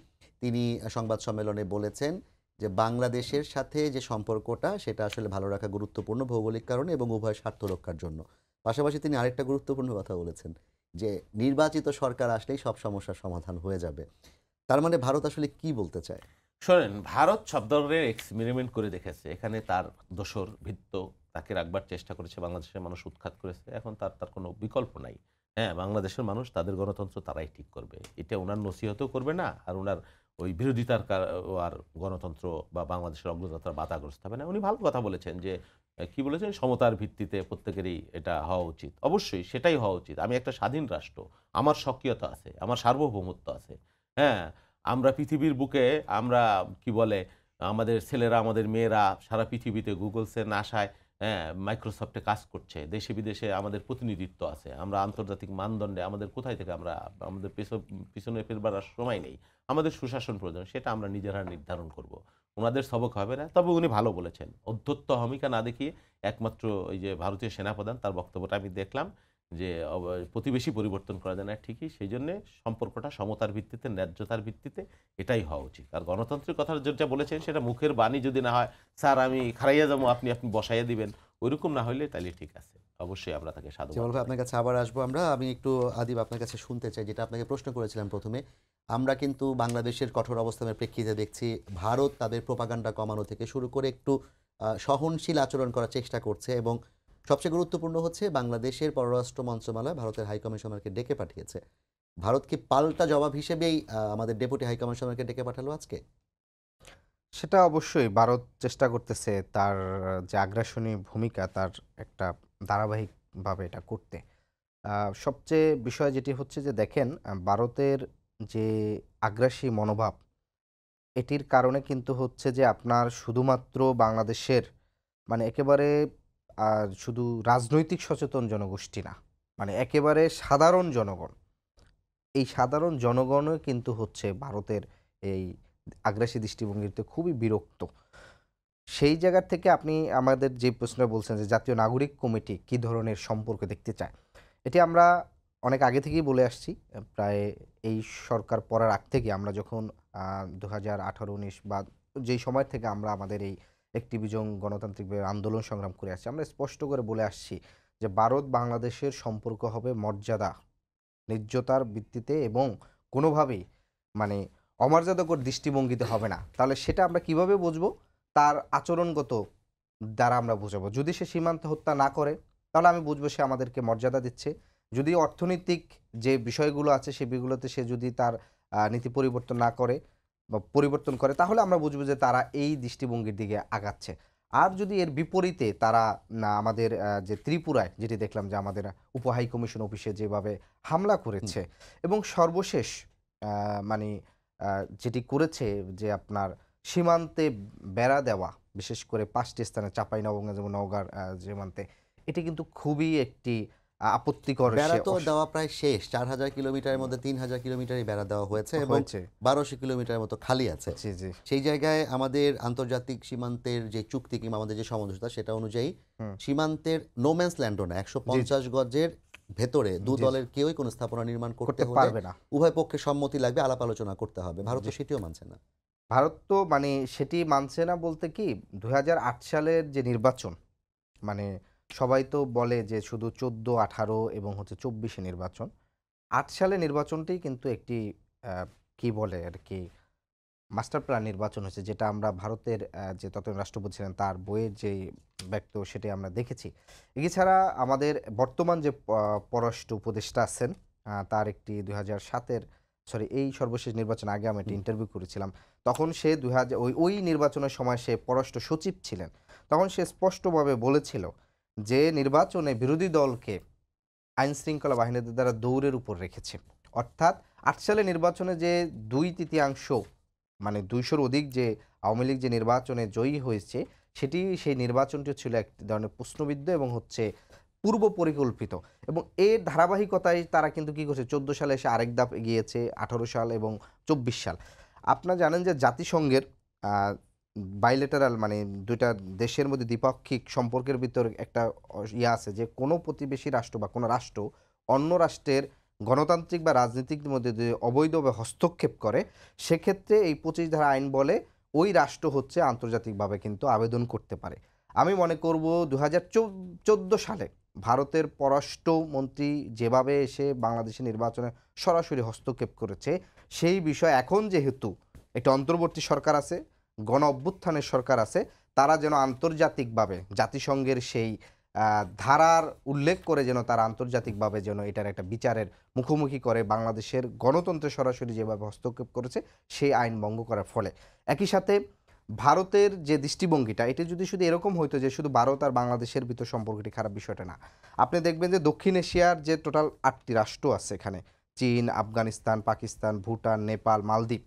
তিনি সংবাদ সম্মেলনে বলেছেন যে বাংলাদেশের সাথে যে সম্পর্কটা সেটা আসলে ভালো রাখা গুরুত্বপূর্ণ ভৌগোলিক কারণে এবং উভয় স্বার্থ রক্ষার জন্য। পাশাপাশি তিনি আরেকটা গুরুত্বপূর্ণ কথা বলেছেন যে নির্বাচিত সরকার আসলেই সব সমস্যার সমাধান হয়ে যাবে। তার মানে ভারত আসলে কি বলতে চায়? শোনেন, ভারত সব ধরনের এক্সপেরিমেন্ট করে দেখেছে। এখানে তার দোসর ভিত্ত তাকে রাখবার চেষ্টা করেছে, বাংলাদেশের মানুষ উৎখাত করেছে। এখন তার কোনো বিকল্প নাই। হ্যাঁ, বাংলাদেশের মানুষ তাদের গণতন্ত্র তারাই ঠিক করবে। এটা ওনার নসিহতও করবে না, আর ওনার ওই বিরোধিতার আর গণতন্ত্র বা বাংলাদেশের অগ্রযাত্রা বাধাগ্রস্ত হবে না। উনি ভালো কথা বলেছেন যে কি বলেছেন, সমতার ভিত্তিতে প্রত্যেকেরই এটা হওয়া উচিত। অবশ্যই সেটাই হওয়া উচিত। আমি একটা স্বাধীন রাষ্ট্র, আমার স্বকীয়তা আছে, আমার সার্বভৌমত্ব আছে। হ্যাঁ, আমরা পৃথিবীর বুকে, আমরা কি বলে, আমাদের ছেলেরা, আমাদের মেয়েরা সারা পৃথিবীতে গুগলসের নাসায়, হ্যাঁ, মাইক্রোসফটে কাজ করছে। দেশে বিদেশে আমাদের প্রতিনিধিত্ব আছে। আমরা আন্তর্জাতিক মানদণ্ডে আমাদের কোথায় থেকে আমরা আমাদের পিছনে ফেরবার আর সময় নেই। আমাদের সুশাসন প্রয়োজন, সেটা আমরা নিজেরা নির্ধারণ করব। ওনাদের সবক হবে না। তবে উনি ভালো বলেছেন, অধ্যত্ত অহমিকা না দেখিয়ে একমাত্র ওই যে ভারতীয় সেনাপ্রধান, তার বক্তব্যটা আমি দেখলাম যে প্রতিবেশী পরিবর্তন করা যায় না, ঠিকই। সেই জন্যে সম্পর্কটা সমতার ভিত্তিতে, ন্যায্যতার ভিত্তিতে, এটাই হওয়া উচিত। আর গণতান্ত্রিক কথা যেটা বলেছেন সেটা মুখের বাণী যদি না হয়, স্যার আমি খারাইয়া যাবো, আপনি বসাইয়া দিবেন, ওইরকম না হইলে তাহলে ঠিক আছে, অবশ্যই আমরা তাকে সাধু। যেমন আপনার কাছে আবার আসবো আমরা। আমি একটু আদিব আপনার কাছে শুনতে চাই, যেটা আপনাকে প্রশ্ন করেছিলাম প্রথমে। আমরা কিন্তু বাংলাদেশের কঠোর অবস্থানের প্রেক্ষিতে দেখছি ভারত তাদের প্রোপাগান্ডা কমানো থেকে শুরু করে একটু সহনশীল আচরণ করার চেষ্টা করছে, এবং সবচেয়ে গুরুত্বপূর্ণ হচ্ছে বাংলাদেশের পররাষ্ট্র মন্ত্রণালয় ভারতের হাইকমিশনারকে ডেকে পাঠিয়েছে। ভারত কি পাল্টা জবাব হিসেবেই আমাদের ডেপুটি হাইকমিশনারকে ডেকে পাঠালো আজকে? সেটা অবশ্যই ভারত চেষ্টা করতেছে তার যে আগ্রাসনী ভূমিকা তার একটা ধারাবাহিকভাবে এটা করতে। সবচেয়ে বিষয় যেটি হচ্ছে যে দেখেন, ভারতের যে আগ্রাসী মনোভাব এটির কারণে কিন্তু হচ্ছে যে আপনার শুধুমাত্র বাংলাদেশের মানে একেবারে শুধু রাজনৈতিক সচেতন জনগোষ্ঠী না, মানে একেবারে সাধারণ জনগণ। এই সাধারণ জনগণও কিন্তু হচ্ছে ভারতের এই আগ্রাসী দৃষ্টিভঙ্গিতে খুবই বিরক্ত। সেই জায়গা থেকে আপনি আমাদের যে প্রশ্নটা বলছেন যে জাতীয় নাগরিক কমিটি কী ধরনের সম্পর্ক দেখতে চায়? এটি আমরা অনেক আগে থেকেই বলে আসছি। প্রায় এই সরকার পড়ার আগ থেকে আমরা যখন ২০১৮-১৯ বা যেই সময় থেকে আমরা আমাদের এই একটিভিশন গণতান্ত্রিকভাবে আন্দোলন সংগ্রাম করে আসছি, আমরা স্পষ্ট করে বলে আসছি যে ভারত বাংলাদেশের সম্পর্ক হবে মর্যাদা, ন্যায্যতার ভিত্তিতে এবং কোনোভাবেই মানে অমর্যাদাকর দৃষ্টিভঙ্গিতে হবে না। তাহলে সেটা আমরা কিভাবে বুঝবো? তার আচরণগত দ্বারা আমরা বুঝাবো। যদি সে সীমান্তে হত্যা না করে, তাহলে আমি বুঝবো সে আমাদেরকে মর্যাদা দিচ্ছে। যদি অর্থনৈতিক যে বিষয়গুলো আছে সেগুলোতে সে যদি তার নীতি পরিবর্তন না করে বা পরিবর্তন করে, তাহলে আমরা বুঝবো যে তারা এই দৃষ্টিভঙ্গির দিকে আগাচ্ছে। আর যদি এর বিপরীতে তারা না আমাদের যে ত্রিপুরায় যেটি দেখলাম যে আমাদের উপ হাই কমিশন অফিসে যেভাবে হামলা করেছে এবং সর্বশেষ মানে যেটি করেছে যে আপনার সীমান্তে বেড়া দেওয়া, বিশেষ করে ৫টি স্থানে চাঁপাইনবাবগঞ্জ এবং নওগাঁর সীমান্তে, এটি কিন্তু খুবই একটি আপত্তিকর বেড়া তো দেওয়া প্রায় শেষ। ৪,০০০ কিলোমিটারের মধ্যে ৩,০০০ কিলোমিটারই বেড়া দেওয়া হয়েছে এবং ১২০০ কিলোমিটারের মতো খালি আছে। জি, জি। সেই জায়গায় আমাদের আন্তর্জাতিক সীমান্তের যে চুক্তি কিংবা আমাদের যে সমঝোতা সেটা অনুযায়ী হুম। সীমান্তের নো ম্যানস ল্যান্ডও না, ১৫০ গজের ভেতরে দু জি, দলের কেউই কোনো স্থাপনা নির্মাণ করতে করতে হলে পারবে না। উভয় পক্ষের সম্মতি লাগবে, আলাপ আলোচনা করতে হবে। ভারত তো জি। সেটিও মানছে না। ভারত তো মানে সেটি মানছে না বলতে কি ২০০৮ সালের যে নির্বাচন, মানে সবাই তো বলে যে শুধু ১৪, ১৮ এবং হচ্ছে ২৪ নির্বাচন। ৮ সালে নির্বাচনটি কিন্তু একটি কি বলে আরকি মাস্টার প্ল্যান নির্বাচন হয়েছে, যেটা আমরা ভারতের যে তৎকালীন রাষ্ট্রপতি ছিলেন তার বইয়ের যেই ব্যক্ত সেটাই আমরা দেখেছি। এছাড়া আমাদের বর্তমান যে পররাষ্ট্র উপদেষ্টা আছেন তার একটি ২০০৭ এর এই সর্বশেষ নির্বাচন আগে আমি একটা ইন্টারভিউ করেছিলাম। তখন সে ওই নির্বাচনের সময় সে পররাষ্ট্র সচিব ছিলেন। তখন সে স্পষ্টভাবে বলেছিল যে নির্বাচনে বিরোধী দলকে আইনশৃঙ্খলা বাহিনীদের দ্বারা দৌড়ের উপর রেখেছে। অর্থাৎ ৮ সালে নির্বাচনে যে ২/৩ মানে ২০০-র অধিক যে আওয়ামী লীগ যে নির্বাচনে জয়ী হয়েছে, সেই নির্বাচনটি ছিল এক ধরনের প্রশ্নবিদ্ধ এবং হচ্ছে পূর্ব পরিকল্পিত। এবং এর ধারাবাহিকতায় তারা কিন্তু কি করছে ১৪ সালে এসে আরেক ধাপ এগিয়েছে, ১৮ সাল এবং ২৪ সাল। আপনারা জানেন যে জাতিসংঘের আ বাইলেটারাল মানে ২ টা দেশের মধ্যে দ্বিপাক্ষিক সম্পর্কের ভিতর একটা আছে যে কোনো প্রতিবেশী রাষ্ট্র বা কোনো রাষ্ট্র অন্য রাষ্ট্রের গণতান্ত্রিক বা রাজনীতির মধ্যে যদি অবৈধভাবে হস্তক্ষেপ করে, সেক্ষেত্রে এই ২৫ ধারা আইন বলে ওই রাষ্ট্র হচ্ছে আন্তর্জাতিকভাবে কিন্তু আবেদন করতে পারে। আমি মনে করব ২০১৪ সালে ভারতের পররাষ্ট্রমন্ত্রী যেভাবে এসে বাংলাদেশের নির্বাচনে সরাসরি হস্তক্ষেপ করেছে, সেই বিষয়ে এখন যেহেতু একটা অন্তর্বর্তী সরকার আছে, গণ অভ্যুত্থানের সরকার আছে, তারা যেন আন্তর্জাতিকভাবে জাতিসংঘের সেই ধারার উল্লেখ করে যেন তারা আন্তর্জাতিকভাবে যেন এটার একটা বিচারের মুখোমুখি করে বাংলাদেশের গণতন্ত্রে সরাসরি যেভাবে হস্তক্ষেপ করেছে সেই আইন ভঙ্গ করার ফলে। একই সাথে ভারতের যে দৃষ্টিভঙ্গিটা এটা যদি শুধু এরকম হইতো যে শুধু ভারত আর বাংলাদেশের ভিতর সম্পর্কটি খারাপ, বিষয়টা না। আপনি দেখবেন যে দক্ষিণ এশিয়ার যে টোটাল ৮টি রাষ্ট্র আছে এখানে, চীন, আফগানিস্তান, পাকিস্তান, ভুটান, নেপাল, মালদ্বীপ,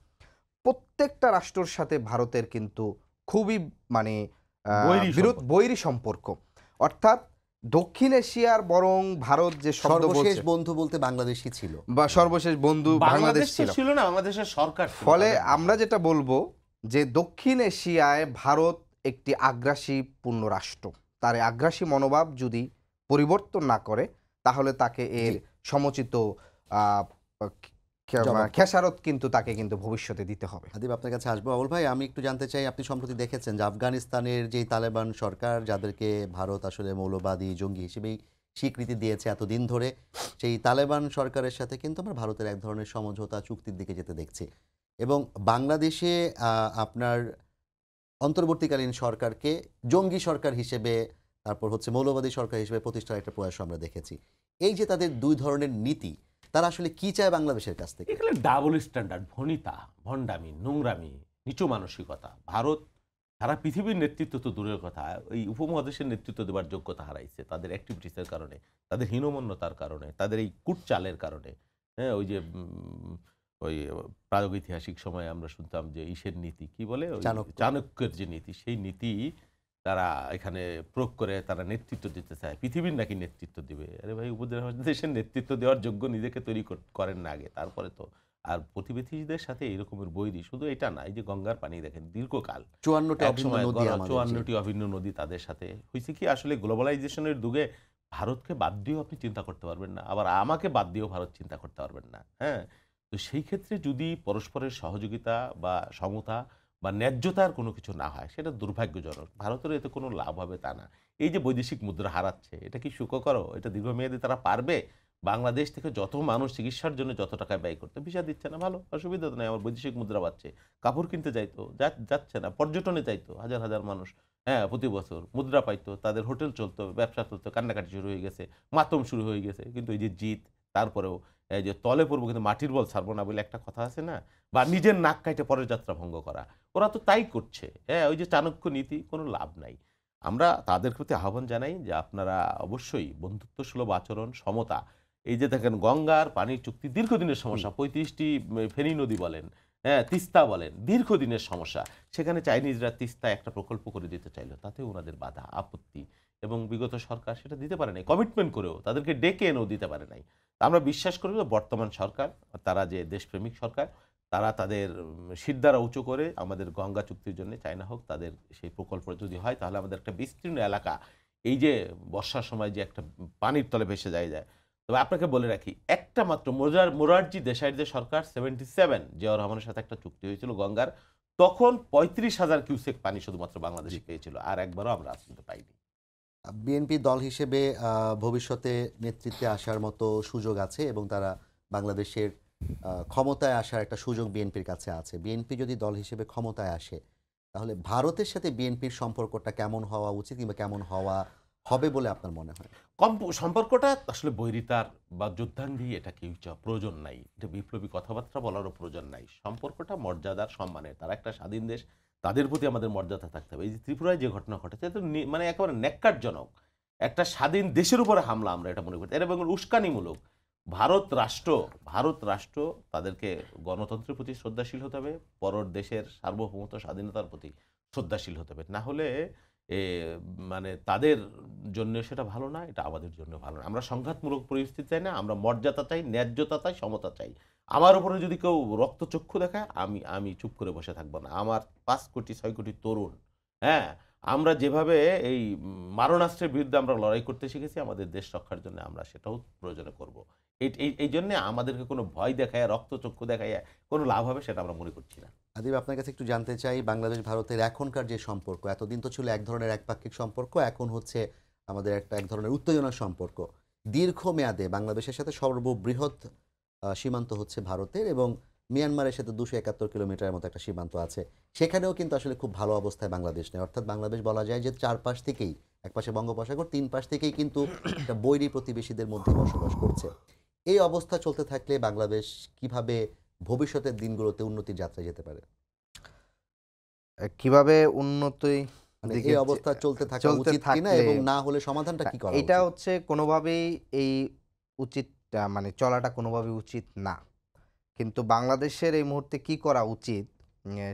প্রত্যেকটা রাষ্ট্রের সাথে ভারতের কিন্তু খুবই মানে বৈরী সম্পর্ক। অর্থাৎ দক্ষিণ এশিয়ার বরং ভারত যে শব্দ সর্বশেষ বলছে বন্ধু বলতে বাংলাদেশই ছিল বা সর্বশেষ বন্ধু বাংলাদেশ ছিল না, বাংলাদেশের সরকার ছিল। ফলে আমরা যেটা বলবো যে দক্ষিণ এশিয়ায় ভারত একটি আগ্রাসী পূর্ণ রাষ্ট্র। তার এই আগ্রাসী মনোভাব যদি পরিবর্তন না করে, তাহলে তাকে এর সমুচিত খেসারত কিন্তু তাকে কিন্তু ভবিষ্যতে দিতে হবে। আদিব, আপনার কাছে আসবো। আবুল ভাই, আমি একটু জানতে চাই, আপনি সম্প্রতি দেখেছেন যে আফগানিস্তানের যে তালেবান সরকার, যাদেরকে ভারত আসলে মৌলবাদী জঙ্গি হিসেবেই স্বীকৃতি দিয়েছে এতদিন ধরে, সেই তালেবান সরকারের সাথে কিন্তু আমরা ভারতের এক ধরনের সমঝোতা চুক্তির দিকে যেতে দেখছি এবং বাংলাদেশে আপনার অন্তর্বর্তীকালীন সরকারকে জঙ্গি সরকার হিসেবে, তারপর হচ্ছে মৌলবাদী সরকার হিসেবে প্রতিষ্ঠার একটা প্রয়াস আমরা দেখেছি। এই যে তাদের দুই ধরনের নীতি, তারা আসলে কি চায় বাংলাদেশের কাছ থেকে? এগুলো ডাবল স্ট্যান্ডার্ড, ভনিতা, ভণ্ডামি, নোংরামি, নিচু মানসিকতা। ভারত সারা পৃথিবীর নেতৃত্ব তো দূরের কথা, এই উপমহাদেশের নেতৃত্ব দেওয়ার যোগ্যতা হারাইছে তাদের অ্যাক্টিভিটিসের কারণে, তাদের হীনমন্যতার কারণে, তাদের এই কুটচালের কারণে। হ্যাঁ, ওই যে ওই প্রাগৈতিহাসিক সময়ে আমরা শুনতাম যে ইসের নীতি কি বলে, ওই চাণক্য। চাণক্যের যে নীতি, সেই নীতি তারা এখানে প্রয়োগ করে তারা নেতৃত্ব দিতে চায়, পৃথিবীর নাকি নেতৃত্ব দিবে। আরে ভাই, উপদেশের নেতৃত্ব দেওয়ার যোগ্য নিজেকে তৈরি করেন না আগে, তারপরে তো। আর প্রতিবেশীদের সাথে এরকমের বৈরী, শুধু এটা না, এই যে গঙ্গার পানি দেখেন দীর্ঘকাল 54টি এক অভিন্ন সময় নদী আমাদের, জি। 54টি অভিন্ন নদী, তাদের সাথে হয়েছে কি আসলে গ্লোবালাইজেশনের যুগে ভারতকে বাদ দিয়েও আপনি চিন্তা করতে পারবেন না, আবার আমাকে বাদ দিয়েও ভারত চিন্তা করতে পারবেন না। হ্যাঁ, তো সেই ক্ষেত্রে যদি পরস্পরের সহযোগিতা বা সমতা বা ন্যায্যতার কোনো কিছু না হয়, সেটা দুর্ভাগ্যজনক। ভারতের এতে কোনো লাভ হবে তা না। এই যে বৈদেশিক মুদ্রা হারাচ্ছে, এটা কি সুখকর? এটা দীর্ঘমেয়াদী তারা পারবে? বাংলাদেশ থেকে যত মানুষ চিকিৎসার জন্য যত টাকা ব্যয় করতে, ভিসা দিচ্ছে না, ভালো, অসুবিধা তো নেই, আমার বৈদেশিক মুদ্রা পাচ্ছে। কাপড় কিনতে যাইতো, যাচ্ছে না। পর্যটনে যাইতো হাজার হাজার মানুষ, হ্যাঁ, প্রতি বছর মুদ্রা পাইতো, তাদের হোটেল চলতো, ব্যবসা চলতো, কান্নাকাটি শুরু হয়ে গেছে, মাতম শুরু হয়ে গেছে। কিন্তু এই যে জিত, তারপরেও এই যে তলে পড়বো কিন্তু মাটির বল ছাড়বো না বলে একটা কথা আছে না, বা নিজের নাক কাইটে পরের যাত্রা ভঙ্গ করা, ওরা তো তাই করছে। হ্যাঁ, ওই যে চাণক্য নীতি, কোনো লাভ নাই। আমরা তাদের প্রতি আহ্বান জানাই যে আপনারা অবশ্যই বন্ধুত্বসুলভ আচরণ, সমতা, এই যে দেখেন গঙ্গার পানির চুক্তি দীর্ঘদিনের সমস্যা, 35টি ফেনী নদী বলেন, হ্যাঁ, তিস্তা বলেন, দীর্ঘদিনের সমস্যা। সেখানে চাইনিজরা তিস্তা একটা প্রকল্প করে দিতে চাইলো, তাতেও ওনাদের বাধা, আপত্তি, এবং বিগত সরকার সেটা দিতে পারে নাই, কমিটমেন্ট করেও তাদেরকে ডেকে এনেও দিতে পারে নাই। তা আমরা বিশ্বাস করি যে বর্তমান সরকার, তারা যে দেশপ্রেমিক সরকার, তারা তাদের শিরদাঁড়া উঁচু করে আমাদের গঙ্গা চুক্তির জন্য, চায়না হোক, তাদের সেই প্রকল্প যদি হয়, তাহলে আমাদের একটা বিস্তীর্ণ এলাকা, এই যে বর্ষার সময় যে একটা পানির তলে ভেসে যায়। তবে আপনাকে বলে রাখি, একটা মাত্র মোরারজি দেশাইয়ের যে সরকার 77 জিয়াউর রহমানের সাথে একটা চুক্তি হয়েছিল গঙ্গার, তখন 35,000 কিউসেক পানি শুধুমাত্র বাংলাদেশে পেয়েছিল, আর একবারও আমরা আসতে পাইনি। বিএনপি দল হিসেবে ভবিষ্যতে নেতৃত্বে আসার মতো সুযোগ আছে এবং তারা বাংলাদেশের ক্ষমতায় আসার একটা সুযোগ বিএনপির কাছে আছে। বিএনপি যদি দল হিসেবে ক্ষমতায় আসে, তাহলে ভারতের সাথে বিএনপির সম্পর্কটা কেমন হওয়া উচিত কিংবা কেমন হওয়া হবে বলে আপনার মনে হয়? সম্পর্কটা আসলে বৈরিতার বা যুদ্ধাঙ্গী, এটা কেউ প্রয়োজন নাই, এটা বিপ্লবী কথাবার্তা বলারও প্রয়োজন নাই। সম্পর্কটা মর্যাদার, সম্মানের। তারা একটা স্বাধীন দেশ, তাদের প্রতি আমাদের মর্যাদা থাকতে হবে। এই যে ত্রিপুরায় যে ঘটনা ঘটেছে, এটা তো মানে একেবারে ন্যাক্কারজনক। একটা স্বাধীন দেশের উপরে হামলা, আমরা এটা মনে করি, এটা এবং উস্কানিমূলক। ভারত রাষ্ট্র তাদেরকে গণতন্ত্রের প্রতি শ্রদ্ধাশীল হতে হবে, পরের দেশের সার্বভৌমত্ব, স্বাধীনতার প্রতি শ্রদ্ধাশীল হতে হবে। না হলে এ মানে তাদের জন্য সেটা ভালো না, এটা আমাদের জন্য ভালো না। আমরা সংঘাতমূলক পরিস্থিতি চাই না, আমরা মর্যাদা চাই, ন্যায্যতা চাই, সমতা চাই। আমার উপরে যদি কেউ রক্তচক্ষু দেখায়, আমি আমি চুপ করে বসে থাকবো না। আমার 5 কোটি 6 কোটি তরুণ, হ্যাঁ, আমরা যেভাবে এই মারণাস্ত্রের বিরুদ্ধে আমরা লড়াই করতে শিখেছি, আমাদের দেশ রক্ষার জন্য আমরা সেটাও প্রয়োজনে করব। এই জন্যে আমাদেরকে কোনো ভয় দেখায়, রক্তচক্ষু দেখায় কোনো লাভ হবে সেটা আমরা মনে করছি না। আদিব, আপনার কাছে একটু জানতে চাই, বাংলাদেশ ভারতের এখনকার যে সম্পর্ক, এতদিন তো ছিল এক ধরনের একপাক্ষিক সম্পর্ক, এখন হচ্ছে আমাদের এক ধরনের উত্তেজনার সম্পর্ক। দীর্ঘমেয়াদে বাংলাদেশের সাথে সর্ববৃহৎ সীমান্ত হচ্ছে ভারতের, এবং মিয়ানমারের সাথে 271 কিলোমিটারের মতো একটা সীমান্ত আছে। সেখানেও কিন্তু আসলে খুব ভালো অবস্থায় বাংলাদেশ নেই। অর্থাৎ বাংলাদেশ বলা যায় যে চারপাশ থেকেই, একপাশে বঙ্গোপসাগর, তিন পাশ থেকেই কিন্তু একটা বৈরী প্রতিবেশীদের মধ্যে বসবাস করছে। এই অবস্থা চলতে থাকলে বাংলাদেশ কিভাবে ভবিষ্যতের দিনগুলোতে উন্নতির যাত্রায় যেতে পারে? কিভাবে উন্নতি মানে দিকে এই অবস্থা চলতে থাকা চলতে উচিত কিনা, থাকলে এবং না হলে সমাধানটা কি করা এটা উচিত? হচ্ছে কোনোভাবেই এই উচিত, মানে চলাটা কোনোভাবেই উচিত না। কিন্তু বাংলাদেশের এই মুহূর্তে কি করা উচিত,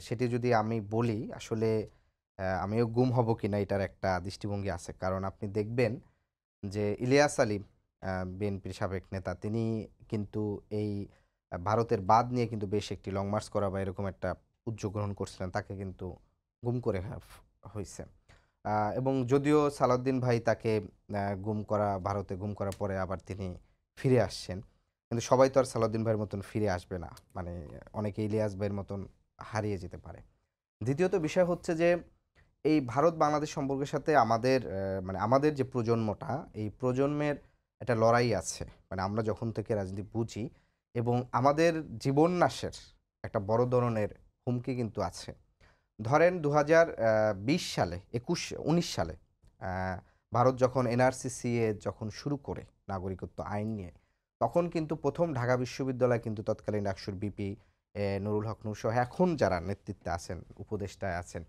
সেটি যদি আমি বলি, আসলে আমিও গুম হব কিনা এটার একটা দৃষ্টিভঙ্গি আছে। কারণ আপনি দেখবেন যে ইলিয়াস আলী, বিএনপির সাবেক নেতা, তিনি কিন্তু এই ভারতের বাদ নিয়ে কিন্তু বেশ একটি লং মার্চ করা বা এরকম একটা উদ্যোগ গ্রহণ করছিলেন, তাকে কিন্তু গুম করে হয়েছে। এবং যদিও সালাউদ্দিন ভাই তাকে ভারতে গুম করার পরে আবার তিনি ফিরে আসছেন, কিন্তু সবাই তো আর সালাউদ্দিন ভাইয়ের মতন ফিরে আসবে না, মানে অনেকে ইলিয়াস ভাইয়ের মতন হারিয়ে যেতে পারে। দ্বিতীয়ত বিষয় হচ্ছে যে এই ভারত বাংলাদেশ সম্পর্কের সাথে আমাদের মানে আমাদের যে প্রজন্মটা, এই প্রজন্মের একটা লড়াই আছে। মানে আমরা যখন থেকে রাজনীতি বুঝি, এবং আমাদের জীবননাশের একটা বড় ধরনের হুমকি কিন্তু আছে। ধরেন 2020 সালে 19 সালে ভারত যখন এনআরসি যখন শুরু করে নাগরিকত্ব আইন নিয়ে, তখন কিন্তু প্রথম ঢাকা বিশ্ববিদ্যালয় কিন্তু তৎকালীন ডাকসুর বিপি নুরুল হক নূর সহ এখন যারা নেতৃত্বে আছেন, উপদেষ্টায় আছেন,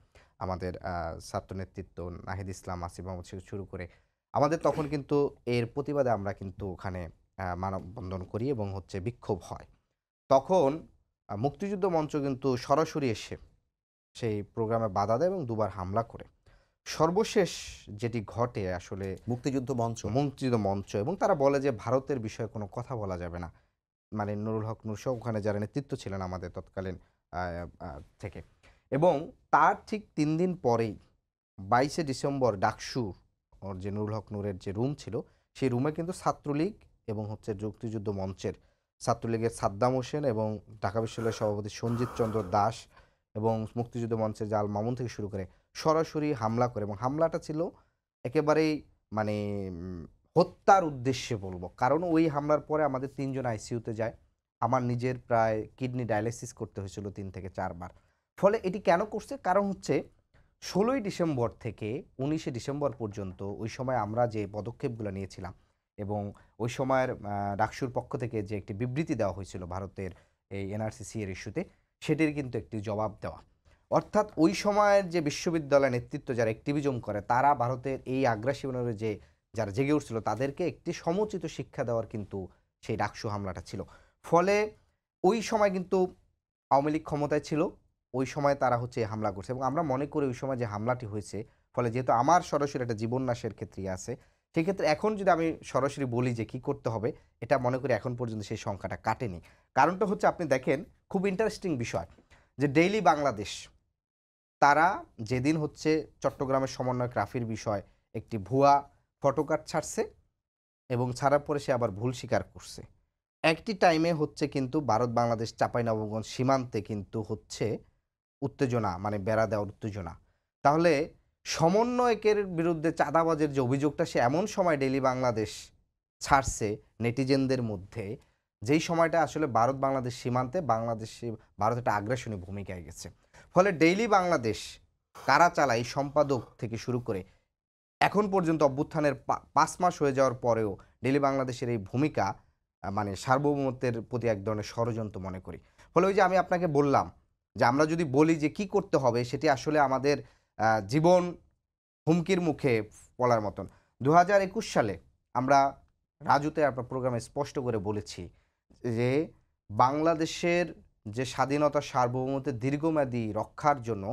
আমাদের ছাত্র নেতৃত্ব নাহিদ ইসলাম, আসিফ মাহমুদ থেকে শুরু করে, আমাদের তখন কিন্তু এর প্রতিবাদে আমরা কিন্তু ওখানে মানববন্ধন করি এবং হচ্ছে বিক্ষোভ হয়। তখন মুক্তিযুদ্ধ মঞ্চ কিন্তু সরাসরি এসে সেই প্রোগ্রামে বাধা দেয় এবং দুবার হামলা করে। সর্বশেষ যেটি ঘটে আসলে মুক্তিযুদ্ধ মঞ্চ মুক্তিযুদ্ধ মঞ্চ, এবং তারা বলে যে ভারতের বিষয়ে কোনো কথা বলা যাবে না। মানে নুরুল হক নূর সহ ওখানে যারা নেতৃত্ব ছিলেন আমাদের তৎকালীন থেকে, এবং তার ঠিক 3 দিন পরেই 22শে ডিসেম্বর ডাকসুর ওর যে নুরুল হক নূরের যে রুম ছিল সেই রুমে কিন্তু ছাত্রলীগ এবং হচ্ছে মুক্তিযুদ্ধ মঞ্চের ছাত্রলীগের সাদ্দাম হোসেন এবং ঢাকা বিশ্ববিদ্যালয়ের সভাপতি সঞ্জিত চন্দ্র দাস এবং মুক্তিযুদ্ধ মঞ্চের জাল মামুন থেকে শুরু করে সরাসরি হামলা করে, এবং হামলাটা ছিল একেবারেই মানে হত্যার উদ্দেশ্যে বলবো, কারণ ওই হামলার পরে আমাদের 3 জন আইসিইউতে যায়। আমার নিজের প্রায় কিডনি ডায়ালিসিস করতে হয়েছিল 3 থেকে 4 বার। ফলে এটি কেন করছে, কারণ হচ্ছে 16ই ডিসেম্বর থেকে 19শে ডিসেম্বর পর্যন্ত ওই সময় আমরা যে পদক্ষেপগুলো নিয়েছিলাম এবং ওই সময়ের ডাকসুর পক্ষ থেকে যে একটি বিবৃতি দেওয়া হয়েছিল ভারতের এই এনআরসিসি এর ইস্যুতে, সেটির কিন্তু একটি জবাব দেওয়া। অর্থাৎ ওই সময়ের যে বিশ্ববিদ্যালয় নেতৃত্ব যারা অ্যাক্টিভিজম করে তারা ভারতের এই আগ্রাসী যে যারা জেগে উঠছিল তাদেরকে একটি সমুচিত শিক্ষা দেওয়ার কিন্তু সেই ডাকসু হামলাটা ছিল। ফলে ওই সময় কিন্তু আওয়ামী লীগ ক্ষমতায় ছিল, ওই সময় তারা হচ্ছে হামলা করছে, এবং আমরা মনে করি ওই সময় যে হামলাটি হয়েছে, ফলে যেহেতু আমার সরাসরি একটা জীবন নাশের ক্ষেত্রে আছে, সেক্ষেত্রে এখন যদি আমি সরাসরি বলি যে কী করতে হবে, এটা মনে করি এখন পর্যন্ত সেই সংখ্যাটা কাটেনি। কারণটা হচ্ছে আপনি দেখেন খুব ইন্টারেস্টিং বিষয় যে ডেইলি বাংলাদেশ তারা যেদিন হচ্ছে চট্টগ্রামের সমন্বয়ক রাফির বিষয় একটি ভুয়া ফটোকার্ড ছাড়ছে এবং ছাড়ার পরে সে আবার ভুল স্বীকার করছে, একটি টাইমে হচ্ছে কিন্তু ভারত বাংলাদেশ চাঁপাইনবাবগঞ্জ সীমান্তে কিন্তু হচ্ছে উত্তেজনা, মানে বেড়া দেওয়ার উত্তেজনা। তাহলে সমন্বয়কের বিরুদ্ধে চাঁদাবাজের যে অভিযোগটা সে এমন সময় ডেইলি বাংলাদেশ ছাড়ছে নেটিজেনদের মধ্যে, যেই সময়টা আসলে ভারত বাংলাদেশ সীমান্তে ভারত একটা আগ্রাসনী ভূমিকায় গেছে। ফলে ডেইলি বাংলাদেশ কারা চালায় সম্পাদক থেকে শুরু করে এখন পর্যন্ত অভ্যুত্থানের 5 মাস হয়ে যাওয়ার পরেও ডেইলি বাংলাদেশের এই ভূমিকা মানে সার্বভৌমত্বের প্রতি এক ধরনের ষড়যন্ত্র মনে করি। ফলে ওই যে আমি আপনাকে বললাম যে আমরা যদি বলি যে কি করতে হবে, সেটি আসলে আমাদের জীবন হুমকির মুখে বলার মতন। 2021 সালে আমরা রাজুতে আপনার প্রোগ্রামে স্পষ্ট করে বলেছি যে বাংলাদেশের যে স্বাধীনতা সার্বভৌমত্বের দীর্ঘমেয়াদী রক্ষার জন্য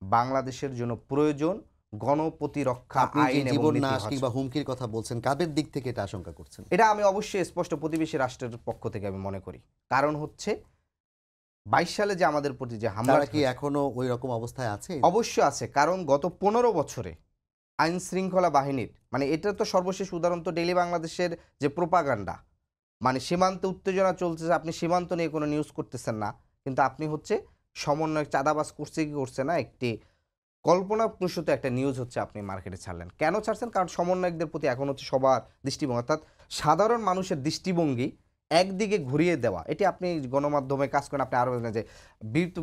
বাংলাদেশের জন্য প্রয়োজন গণপ্রতিরক্ষা আপনি যে আইন এবং জীবন নীতি নাশ হচ্ছে। কিংবা হুমকির কথা বলছেন, কাদের দিক থেকে এটা আশঙ্কা করছেন? এটা আমি অবশ্যই স্পষ্ট প্রতিবেশী রাষ্ট্রের পক্ষ থেকে আমি মনে করি, কারণ হচ্ছে 22 সালে যে আমাদের প্রতি যে হামলা তারা কি এখনো ওই রকম অবস্থায় আছে? অবশ্যই আছে, কারণ গত 15 বছরে আইন শৃঙ্খলা বাহিনীর মানে এটা তো সর্বশেষ উদাহরণ তো ডেইলি বাংলাদেশের যে প্রোপাগান্ডা, মানে সীমান্তে উত্তেজনা চলছে, আপনি সীমান্ত নিয়ে কোনো নিউজ করতেছেন না, কিন্তু আপনি হচ্ছে সমন্বয় চাঁদাবাজ করছে কি করছে না একটি কল্পনাপ্রসূত একটা নিউজ হচ্ছে আপনি মার্কেটে ছাড়লেন। কেন ছাড়ছেন? কারণ সমন্বয়কদের প্রতি এখন হচ্ছে সবার দৃষ্টিভঙ্গি, অর্থাৎ সাধারণ মানুষের দৃষ্টিভঙ্গি একদিকে ঘুরিয়ে দেওয়া। এটি আপনি গণমাধ্যমে কাজ করেন, আপনি আরও বলেন যে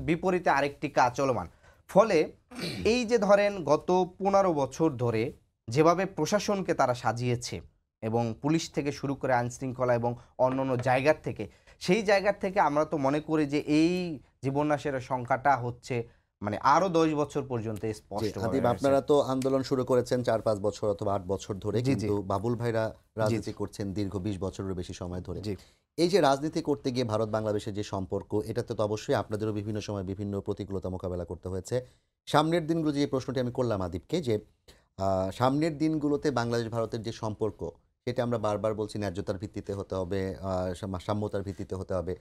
বিপরীতে আরেকটি কাজ চলমান। ফলে এই যে ধরেন গত 15 বছর ধরে যেভাবে প্রশাসনকে তারা সাজিয়েছে এবং পুলিশ থেকে শুরু করে আইনশৃঙ্খলা এবং অন্যান্য জায়গার থেকে, সেই জায়গার থেকে আমরা তো মনে করি যে এই জীবননাশের সংখ্যাটা হচ্ছে মানে আরো 10 বছর পর্যন্ত স্পষ্ট। আদিব, আপনারা তো আন্দোলন শুরু করেছেন 4-5 বছর অথবা 8 বছর ধরে, জি, জি। কিন্তু বাবুল ভাইরা রাজনীতি করছেন দীর্ঘ 20 বছরের বেশি সময় ধরে। জি। এই যে রাজনীতি করতে গিয়ে ভারত বাংলাদেশের যে সম্পর্ক, এটাতে তো অবশ্যই আপনাদেরও বিভিন্ন সময় বিভিন্ন প্রতিকূলতা মোকাবেলা করতে হয়েছে। সামনের দিনগুলো যে প্রশ্নটি আমি করলাম আদিবকে, যে সামনের দিনগুলোতে বাংলাদেশ ভারতের যে সম্পর্ক, সেটা আমরা বারবার বলছি ন্যায্যতার ভিত্তিতে হতে হবে, সাম্যতার ভিত্তিতে হতে হবে।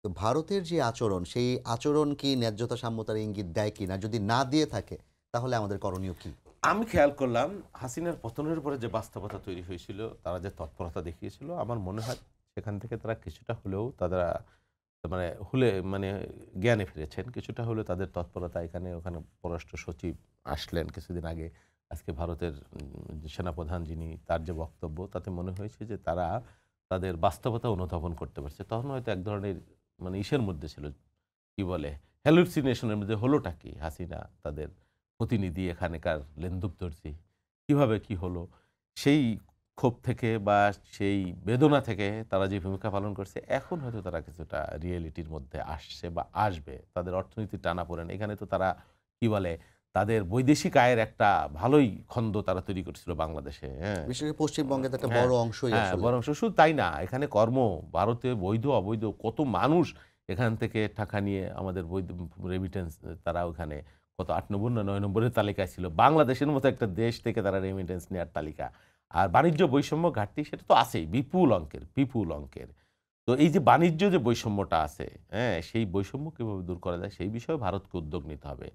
তো ভারতের যে আচরণ, সেই আচরণ কি ন্যায্যতা সাম্যতার ইঙ্গিত দেয় কি না? যদি না দিয়ে থাকে তাহলে আমাদের করণীয় কি? আমি খেয়াল করলাম হাসিনার পতনের পরে যে বাস্তবতা তৈরি হয়েছিল, তারা যে তৎপরতা দেখিয়েছিল, আমার মনে হয় সেখান থেকে তারা কিছুটা হলেও তারা মানে জ্ঞানে ফিরেছেন, কিছুটা হলেও তাদের তৎপরতা এখানে ওখানে পররাষ্ট্র সচিব আসলেন কিছুদিন আগে, আজকে ভারতের সেনাপ্রধান যিনি, তার যে বক্তব্য, তাতে মনে হয়েছে যে তারা তাদের বাস্তবতা অনুধাবন করতে পারছে। তখন হয়তো এক ধরনের মানে ইসের মধ্যে ছিল, কি বলে, হ্যালুসিনেশনের মধ্যে, হলোটা কি, হাসিনা তাদের প্রতিনিধি এখানকার লেন্দুকদর্শী, কিভাবে কি হলো, সেই ক্ষোভ থেকে বা সেই বেদনা থেকে তারা যে ভূমিকা পালন করছে, এখন হয়তো তারা কিছুটা রিয়েলিটির মধ্যে আসছে বা আসবে। তাদের অর্থনীতির টানাপোড়েন, এখানে তো তারা কি বলে তাদের বৈদেশিক আয়ের একটা ভালোই খন্ড তারা তৈরি করছিল বাংলাদেশে। হ্যাঁ, বিশেষ করে পশ্চিমবঙ্গে তো একটা বড় অংশই হ্যাঁ, আসলে। বরং শুধু তাই না, এখানে ভারতে বৈধ অবৈধ কত মানুষ এখান থেকে টাকা নিয়ে আমাদের বৈধ রেমিটেন্স তারা ওখানে কত 8 নম্বর না 9 নম্বরের তালিকায় ছিল। বাংলাদেশের মতো একটা দেশ থেকে তারা রেমিটেন্স নেওয়ার তালিকা। আর বাণিজ্য বৈষম্য ঘাটতি সেটা তো আছেই বিপুল অঙ্কের, বিপুল অঙ্কের। তো এই যে বাণিজ্য যে বৈষম্যটা আছে, হ্যাঁ? সেই বৈষম্য কিভাবে দূর করা যায় সেই বিষয়ে ভারতকে উদ্যোগ নিতে হবে।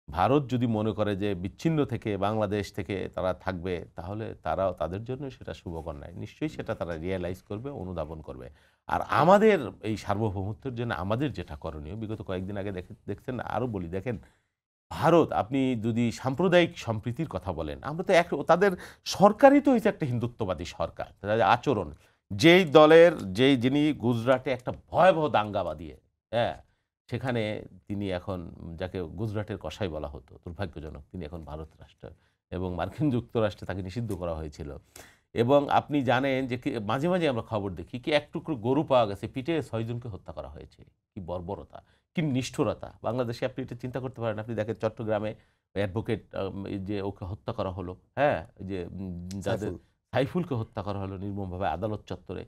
ভারত যদি মনে করে যে বিচ্ছিন্ন থেকে বাংলাদেশ থেকে তারা থাকবে, তাহলে তারাও তাদের জন্য সেটা শুভকর নয়। নিশ্চয়ই সেটা তারা রিয়ালাইজ করবে, অনুধাবন করবে। আর আমাদের এই সার্বভৌমত্বের জন্য আমাদের যেটা করণীয়, বিগত কয়েকদিন আগে দেখছেন, আরও বলি, দেখেন ভারত, আপনি যদি সাম্প্রদায়িক সম্প্রীতির কথা বলেন, আমরা তো তাদের সরকারই তো হয়েছে একটা হিন্দুত্ববাদী সরকার। তাদের আচরণ, যিনি গুজরাটে একটা ভয়াবহ দাঙ্গা বাঁধিয়ে, হ্যাঁ, সেখানে তিনি এখন, যাকে গুজরাটের কসাই বলা হতো, দুর্ভাগ্যজনক তিনি এখন ভারত রাষ্ট্র এবং মার্কিন যুক্তরাষ্ট্রে তাকে নিষিদ্ধ করা হয়েছিল। এবং আপনি জানেন যে মাঝে মাঝে আমরা খবর দেখি কি এক টুকরো গরু পাওয়া গেছে, পিঠে 6 জনকে হত্যা করা হয়েছে। কি বর্বরতা, কি নিষ্ঠুরতা! বাংলাদেশে আপনি এটা চিন্তা করতে পারেন। আপনি দেখেন চট্টগ্রামে অ্যাডভোকেট যে ওকে হত্যা করা হলো, হ্যাঁ, যে যাদের সাইফুল। সাইফুলকে হত্যা করা হলো নির্মমভাবে আদালত চত্বরে,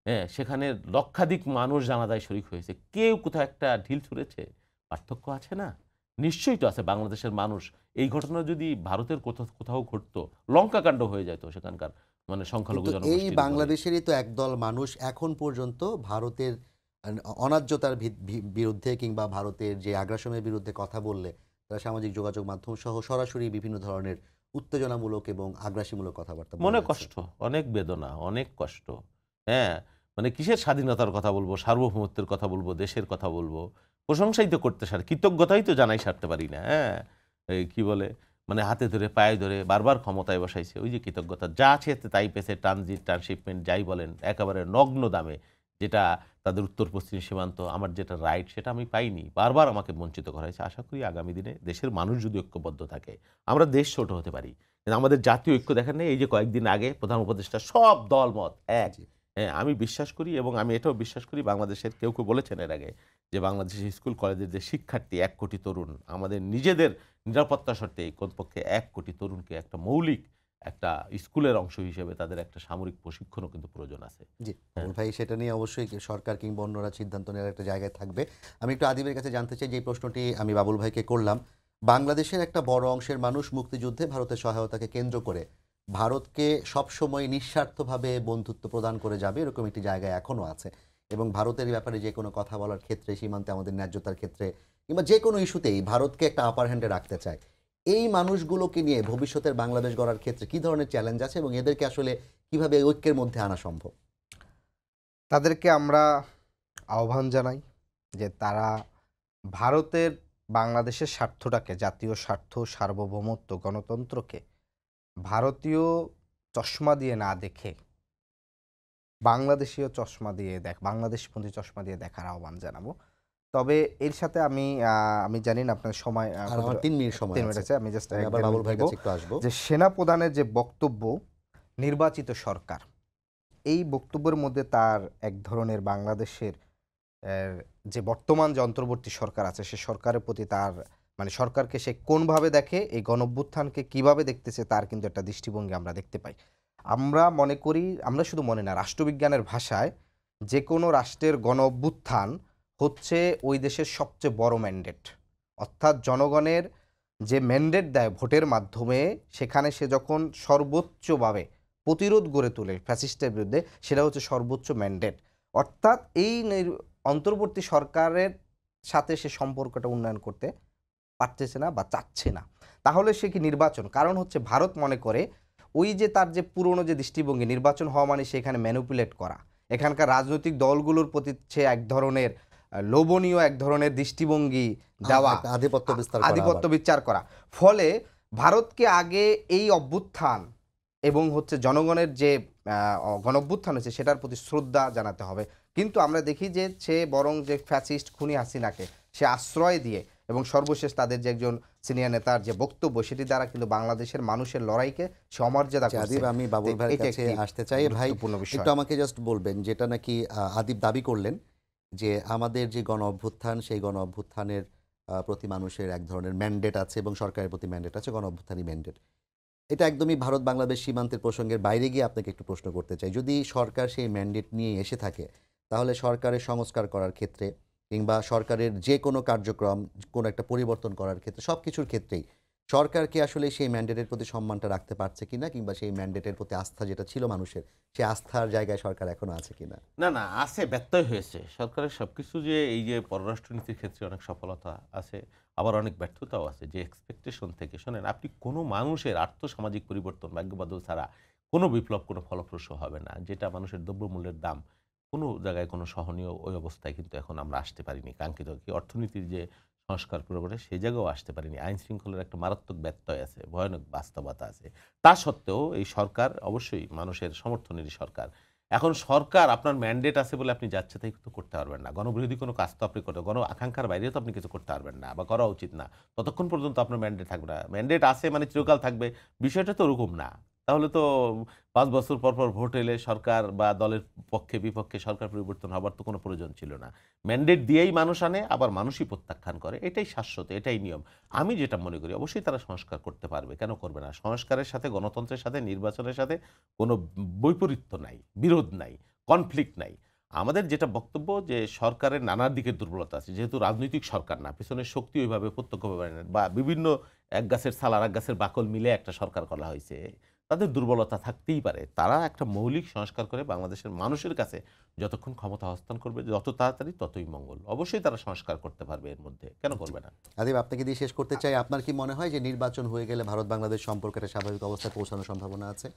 হ্যাঁ, সেখানে লক্ষাধিক মানুষ জানাজায় শরিক হয়েছে। কেউ কোথাও একটা ঢিল ছুঁড়েছে? পার্থক্য আছে না? নিশ্চয়ই তো আছে। বাংলাদেশের মানুষ, এই ঘটনা যদি ভারতের কোথাও কোথাও ঘটতো, লঙ্কাকাণ্ড হয়ে যেত সেখানকার মানে সংখ্যালঘু কিন্তু এই জনগোষ্ঠীর উপরে। বাংলাদেশেরই তো একদল মানুষ এখন পর্যন্ত ভারতের অন্যায্যতার বিরুদ্ধে কিংবা ভারতের যে আগ্রাসনের বিরুদ্ধে কথা বললে তারা সামাজিক যোগাযোগ মাধ্যম সহ সরাসরি বিভিন্ন ধরনের উত্তেজনামূলক এবং আগ্রাসীমূলক কথাবার্তা বলে মনে যাচ্ছে। কষ্ট, অনেক বেদনা, অনেক কষ্ট। হ্যাঁ, মানে কিসের স্বাধীনতার কথা বলবো, সার্বভৌমত্বের কথা বলবো, দেশের কথা বলবো, প্রশংসাই তো করতে কৃতজ্ঞতাই তো জানাই সারতে পারি না। হ্যাঁ, এই কি বলে, মানে হাতে ধরে পায়ে ধরে বারবার ক্ষমতায় বসাইছে, ওই যে কৃতজ্ঞতা, যা আছে তাই পেছে, ট্রানজিট ট্রান্সশিপমেন্ট যাই বলেন, একেবারে নগ্ন দামে, যেটা তাদের উত্তর পশ্চিম সীমান্ত, আমার যেটা রাইট সেটা আমি পাইনি, বারবার আমাকে বঞ্চিত করা হয়েছে। আশা করি আগামী দিনে দেশের মানুষ যদি ঐক্যবদ্ধ থাকে, আমরা দেশ ছোট হতে পারি, কিন্তু আমাদের জাতীয় ঐক্য দেখেন না, এই যে কয়েকদিন আগে প্রধান উপদেষ্টা সব দলমত এক। জি। হ্যাঁ, আমি বিশ্বাস করি এবং আমি এটাও বিশ্বাস করি, বাংলাদেশের কেউ কেউ বলেছেন এর আগে যে বাংলাদেশের স্কুল কলেজের যে শিক্ষার্থী 1 কোটি তরুণ, আমাদের নিজেদের নিরাপত্তা স্বার্থে কমপক্ষে 1 কোটি তরুণকে একটা মৌলিক একটা স্কুলের অংশ হিসেবে তাদের একটা সামরিক প্রশিক্ষণও কিন্তু প্রয়োজন আছে। জি, হ্যাঁ। বাবুল ভাই, সেটা নিয়ে অবশ্যই সরকার কিংবা অন্যরা সিদ্ধান্ত নেওয়ার একটা জায়গায় থাকবে। আমি একটু আদিবের কাছে জানতে চাই, যে প্রশ্নটি আমি বাবুল ভাইকে করলাম, বাংলাদেশের একটা বড় অংশের মানুষ মুক্তিযুদ্ধে ভারতের সহায়তাকে কেন্দ্র করে ভারতকে সবসময় নিঃস্বার্থভাবে বন্ধুত্ব প্রদান করে যাবে, এরকম একটি জায়গায় এখনও আছে। এবং ভারতের ব্যাপারে যে কোনো কথা বলার ক্ষেত্রে, সীমান্তে আমাদের ন্যায্যতার ক্ষেত্রে কিংবা যে কোনো ইস্যুতেই ভারতকে একটা আপার হ্যান্ডে রাখতে চায়। এই মানুষগুলোকে নিয়ে ভবিষ্যতের বাংলাদেশ গড়ার ক্ষেত্রে কী ধরনের চ্যালেঞ্জ আছে এবং এদেরকে আসলে কিভাবে ঐক্যের মধ্যে আনা সম্ভব? তাদেরকে আমরা আহ্বান জানাই যে তারা ভারতের বাংলাদেশের স্বার্থটাকে, জাতীয় স্বার্থ, সার্বভৌমত্ব, গণতন্ত্রকে ভারতীয় চশমা দিয়ে না দেখে বাংলাদেশীয় চশমা দিয়ে বাংলাদেশপন্থী চশমা দিয়ে দেখার আহ্বান জানাবো। তবে এর সাথে আমি জানি না আপনার সময় আর আমার 3 মিনিট সময় 3 মিনিট আছে। আছে, আমি জাস্ট আমি আবার বাবুল ভাইয়ের কাছে একটু আসবো। যে সেনাপ্রধানের যে বক্তব্য, নির্বাচিত সরকার, এই বক্তব্যের মধ্যে তার এক ধরনের বাংলাদেশের যে বর্তমান যে অন্তর্বর্তী সরকার আছে সে সরকারের প্রতি তার মানে সরকারকে সে কোনভাবে দেখে, এই গণঅভ্যুত্থানকে কিভাবে দেখতেছে, তার কিন্তু একটা দৃষ্টিভঙ্গি আমরা দেখতে পাই। আমরা মনে করি, আমরা শুধু মনে না, রাষ্ট্রবিজ্ঞানের ভাষায় যে কোনো রাষ্ট্রের গণঅভ্যুত্থান হচ্ছে ওই দেশের সবচেয়ে বড় ম্যান্ডেট। অর্থাৎ জনগণের যে ম্যান্ডেট দেয় ভোটের মাধ্যমে, সেখানে সে যখন সর্বোচ্চভাবে প্রতিরোধ গড়ে তোলে ফ্যাসিস্টের বিরুদ্ধে, সেটা হচ্ছে সর্বোচ্চ ম্যান্ডেট। অর্থাৎ এই অন্তর্বর্তী সরকারের সাথে সে সম্পর্কটা উন্নয়ন করতে পারতেছে না বা চাচ্ছে না। তাহলে সে কি নির্বাচন? কারণ হচ্ছে ভারত মনে করে ওই যে তার যে পুরনো যে দৃষ্টিভঙ্গি, নির্বাচন হওয়া মানে সেখানে ম্যানিপুলেট করা, এখানকার রাজনৈতিক দলগুলোর প্রতি সে এক ধরনের লোভনীয় এক ধরনের দৃষ্টিভঙ্গি দেওয়া, একটা আধিপত্য বিস্তার করা আধিপত্য আবার। বিচার করা। ফলে ভারতকে আগে এই অভ্যুত্থান এবং হচ্ছে জনগণের যে গণঅভ্যুত্থান হয়েছে সেটার প্রতি শ্রদ্ধা জানাতে হবে। কিন্তু আমরা দেখি যে সে বরং যে ফ্যাসিস্ট খুনি হাসিনাকে সে আশ্রয় দিয়ে এবং সর্বশেষ তাদের যে একজন সিনিয়র নেতার যে বক্তব্য, সেটি দ্বারা কিন্তু বাংলাদেশের মানুষের লড়াইকে সে অমর্যাদা করছে। আদিব, আমি বাবুল ভাইয়ের এটা কাছে একটি আসতে চাই। ভাই, গুরুত্বপূর্ণ বিষয়। একটু আমাকে জাস্ট বলবেন, যেটা নাকি আদিব দাবি করলেন যে আমাদের যে গণ অভ্যুত্থান, সেই গণ অভ্যুত্থানের প্রতি মানুষের এক ধরনের ম্যান্ডেট আছে এবং সরকারের প্রতি ম্যান্ডেট আছে, গণ অভ্যুত্থানই ম্যান্ডেট। এটা একদমই ভারত বাংলাদেশ সীমান্তের প্রসঙ্গের বাইরে গিয়ে আপনাকে একটু প্রশ্ন করতে চাই। যদি সরকার সেই ম্যান্ডেট নিয়ে এসে থাকে, তাহলে সরকারের সংস্কার করার ক্ষেত্রে কিংবা সরকারের যে কোনো কার্যক্রম, কোনো একটা পরিবর্তন করার ক্ষেত্রে সবকিছুর ক্ষেত্রেই সরকার কি আসলে সেই ম্যান্ডেটের প্রতি সম্মানটা রাখতে পারছে কিনা, কিংবা সেই ম্যান্ডেটের প্রতি আস্থা যেটা ছিল মানুষের, সেই আস্থার জায়গায় সরকার এখনো আছে কিনা? না, না, আছে, ব্যত্যয় হয়েছে। সরকারের সবকিছু যে এই যে পররাষ্ট্রনীতির ক্ষেত্রে অনেক সফলতা আছে, আবার অনেক ব্যর্থতাও আছে। যে এক্সপেকটেশন থেকে শোনেন, আপনি কোনো মানুষের আর্থসামাজিক পরিবর্তন ভাগ্যবাদল ছাড়া কোনো বিপ্লব কোনো ফলপ্রসূ হবে না। যেটা মানুষের দ্রব্যমূল্যের দাম কোনো জায়গায় কোনো সহনীয় ওই অবস্থায় কিন্তু এখন আমরা আসতে পারিনি। কাঙ্ক্ষিত কি অর্থনীতির যে সংস্কার প্রবণতা সেই জায়গায়ও আসতে পারিনি। আইন শৃঙ্খলার একটা মারাত্মক ব্যত্যয় আছে, ভয়ানক বাস্তবতা আছে। তা সত্ত্বেও এই সরকার অবশ্যই মানুষের সমর্থনেরই সরকার। এখন সরকার আপনার ম্যান্ডেট আছে বলে আপনি যাচ্ছে তাই তো করতে পারবেন না। গণবিরোধী কোনো কাজ তো আপনি করতে, গণ আকাঙ্ক্ষার বাইরেও তো আপনি কিছু করতে পারবেন না বা করা উচিত না। ততক্ষণ পর্যন্ত আপনার ম্যান্ডেট থাকবে না। ম্যান্ডেট আছে মানে চিরকাল থাকবে, বিষয়টা তো ওরকম না। তাহলে তো ৫ বছর পর, পর ভোট এলে সরকার বা দলের পক্ষে বিপক্ষে সরকার পরিবর্তন হবার তো কোনো প্রয়োজন ছিল না। ম্যান্ডেট দিয়েই মানুষ আনে, আবার মানুষই প্রত্যাখ্যান করে। এটাই শাশ্বত, এটাই নিয়ম। আমি যেটা মনে করি অবশ্যই তারা সংস্কার করতে পারবে। কেন করবে না? সংস্কারের সাথে, গণতন্ত্রের সাথে, নির্বাচনের সাথে কোনো বৈপরীত্য নাই, বিরোধ নাই, কনফ্লিক্ট নাই। আমাদের যেটা বক্তব্য যে সরকারের নানার দিকের দুর্বলতা আছে। যেহেতু রাজনৈতিক সরকার না, পেছনের শক্তি ওইভাবে প্রত্যক্ষভাবে না, বা বিভিন্ন এক গাছের ছাল আর এক গাছের বাকল মিলে একটা সরকার করা হয়েছে। তাদের দুর্বলতা থাকতেই পারে। তারা একটা মৌলিক সংস্কার করে বাংলাদেশের মানুষের কাছে যতক্ষণ ক্ষমতা হস্তান্তর করবে, যত তাড়াতাড়ি ততই মঙ্গল। অবশ্যই তারা সংস্কার করতে পারবে এর মধ্যে। কেন করবে না? আদিব, আপনাকে দিয়ে শেষ করতে চাই। আপনার কি মনে হয় যে নির্বাচন হয়ে গেলে ভারত বাংলাদেশ সম্পর্কটা স্বাভাবিক অবস্থায় পৌঁছানোর সম্ভাবনা আছে?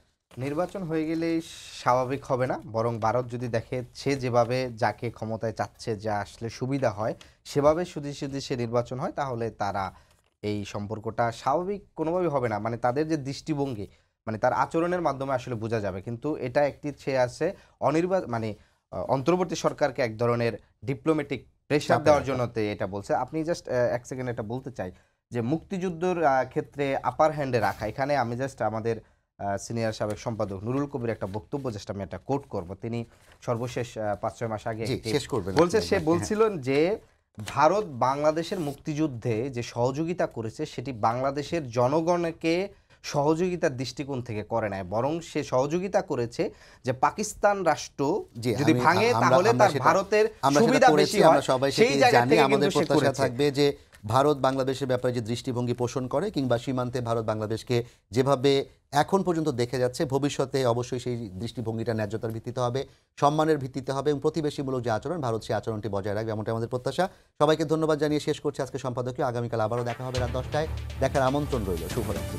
নির্বাচন হয়ে গেলেই স্বাভাবিক হবে না, বরং ভারত যদি দেখে সে যেভাবে যাকে ক্ষমতায় চাচ্ছে, যা আসলে সুবিধা হয় সেভাবে যদি সে নির্বাচন হয়, তাহলে তারা এই সম্পর্কটা স্বাভাবিক কোনোভাবেই হবে না। মানে তাদের যে দৃষ্টিভঙ্গি, মানে তার আচরণের মাধ্যমে আসলে বোঝা যাবে। কিন্তু এটা একটি সে আছে মানে অন্তর্বর্তী সরকারকে এক ধরনের ডিপ্লোম্যাটিক প্রেশার চাপে দেওয়ার রাখা। জন্য এটা বলছে। আপনি জাস্ট এক সেকেন্ড এটা বলতে চাই যে মুক্তিযুদ্ধের ক্ষেত্রে আপার হ্যান্ডে রাখা, এখানে আমি জাস্ট আমাদের সিনিয়র সাবেক সম্পাদক নুরুল কবির একটা বক্তব্য জাস্ট আমি একটা কোট করব। তিনি সর্বশেষ ৫-৬ মাস আগে জি, একটি শেষ করবেন বলছে, আপনি সে একবার। বলছিলেন যে ভারত বাংলাদেশের মুক্তিযুদ্ধে যে সহযোগিতা করেছে সেটি বাংলাদেশের জনগণকে সহযোগিতার দৃষ্টিকোণ থেকে করে নাই, বরং সে সহযোগিতা করেছে যে পাকিস্তান রাষ্ট্র জি, যদি ভাঙে তাহলে তার ভারতের আমরা সেটা সুবিধা করেছি, বেশি হয়, আমরা সবাই সেই সেটি জায়গা জানি। থেকে আমাদের কিন্তু সে প্রত্যাশা করেছে। থাকবে যে ভারত বাংলাদেশের ব্যাপারে যে দৃষ্টিভঙ্গি পোষণ করে, কিংবা সীমান্তে ভারত বাংলাদেশকে যেভাবে এখন পর্যন্ত দেখে যাচ্ছে, ভবিষ্যতে অবশ্যই সেই দৃষ্টিভঙ্গিটা ন্যায্যতার ভিত্তিতে হবে, সম্মানের ভিত্তিতে হবে, এবং প্রতিবেশীমূলক যে আচরণ, ভারত সেই আচরণটি বজায় রাখবে, এমনটা আমাদের প্রত্যাশা। সবাইকে ধন্যবাদ জানিয়ে শেষ করছি আজকে সম্পাদকীয়। আগামীকাল আবারও দেখা হবে রাত 10টায়। দেখার আমন্ত্রণ রইল। শুভরাত্রি।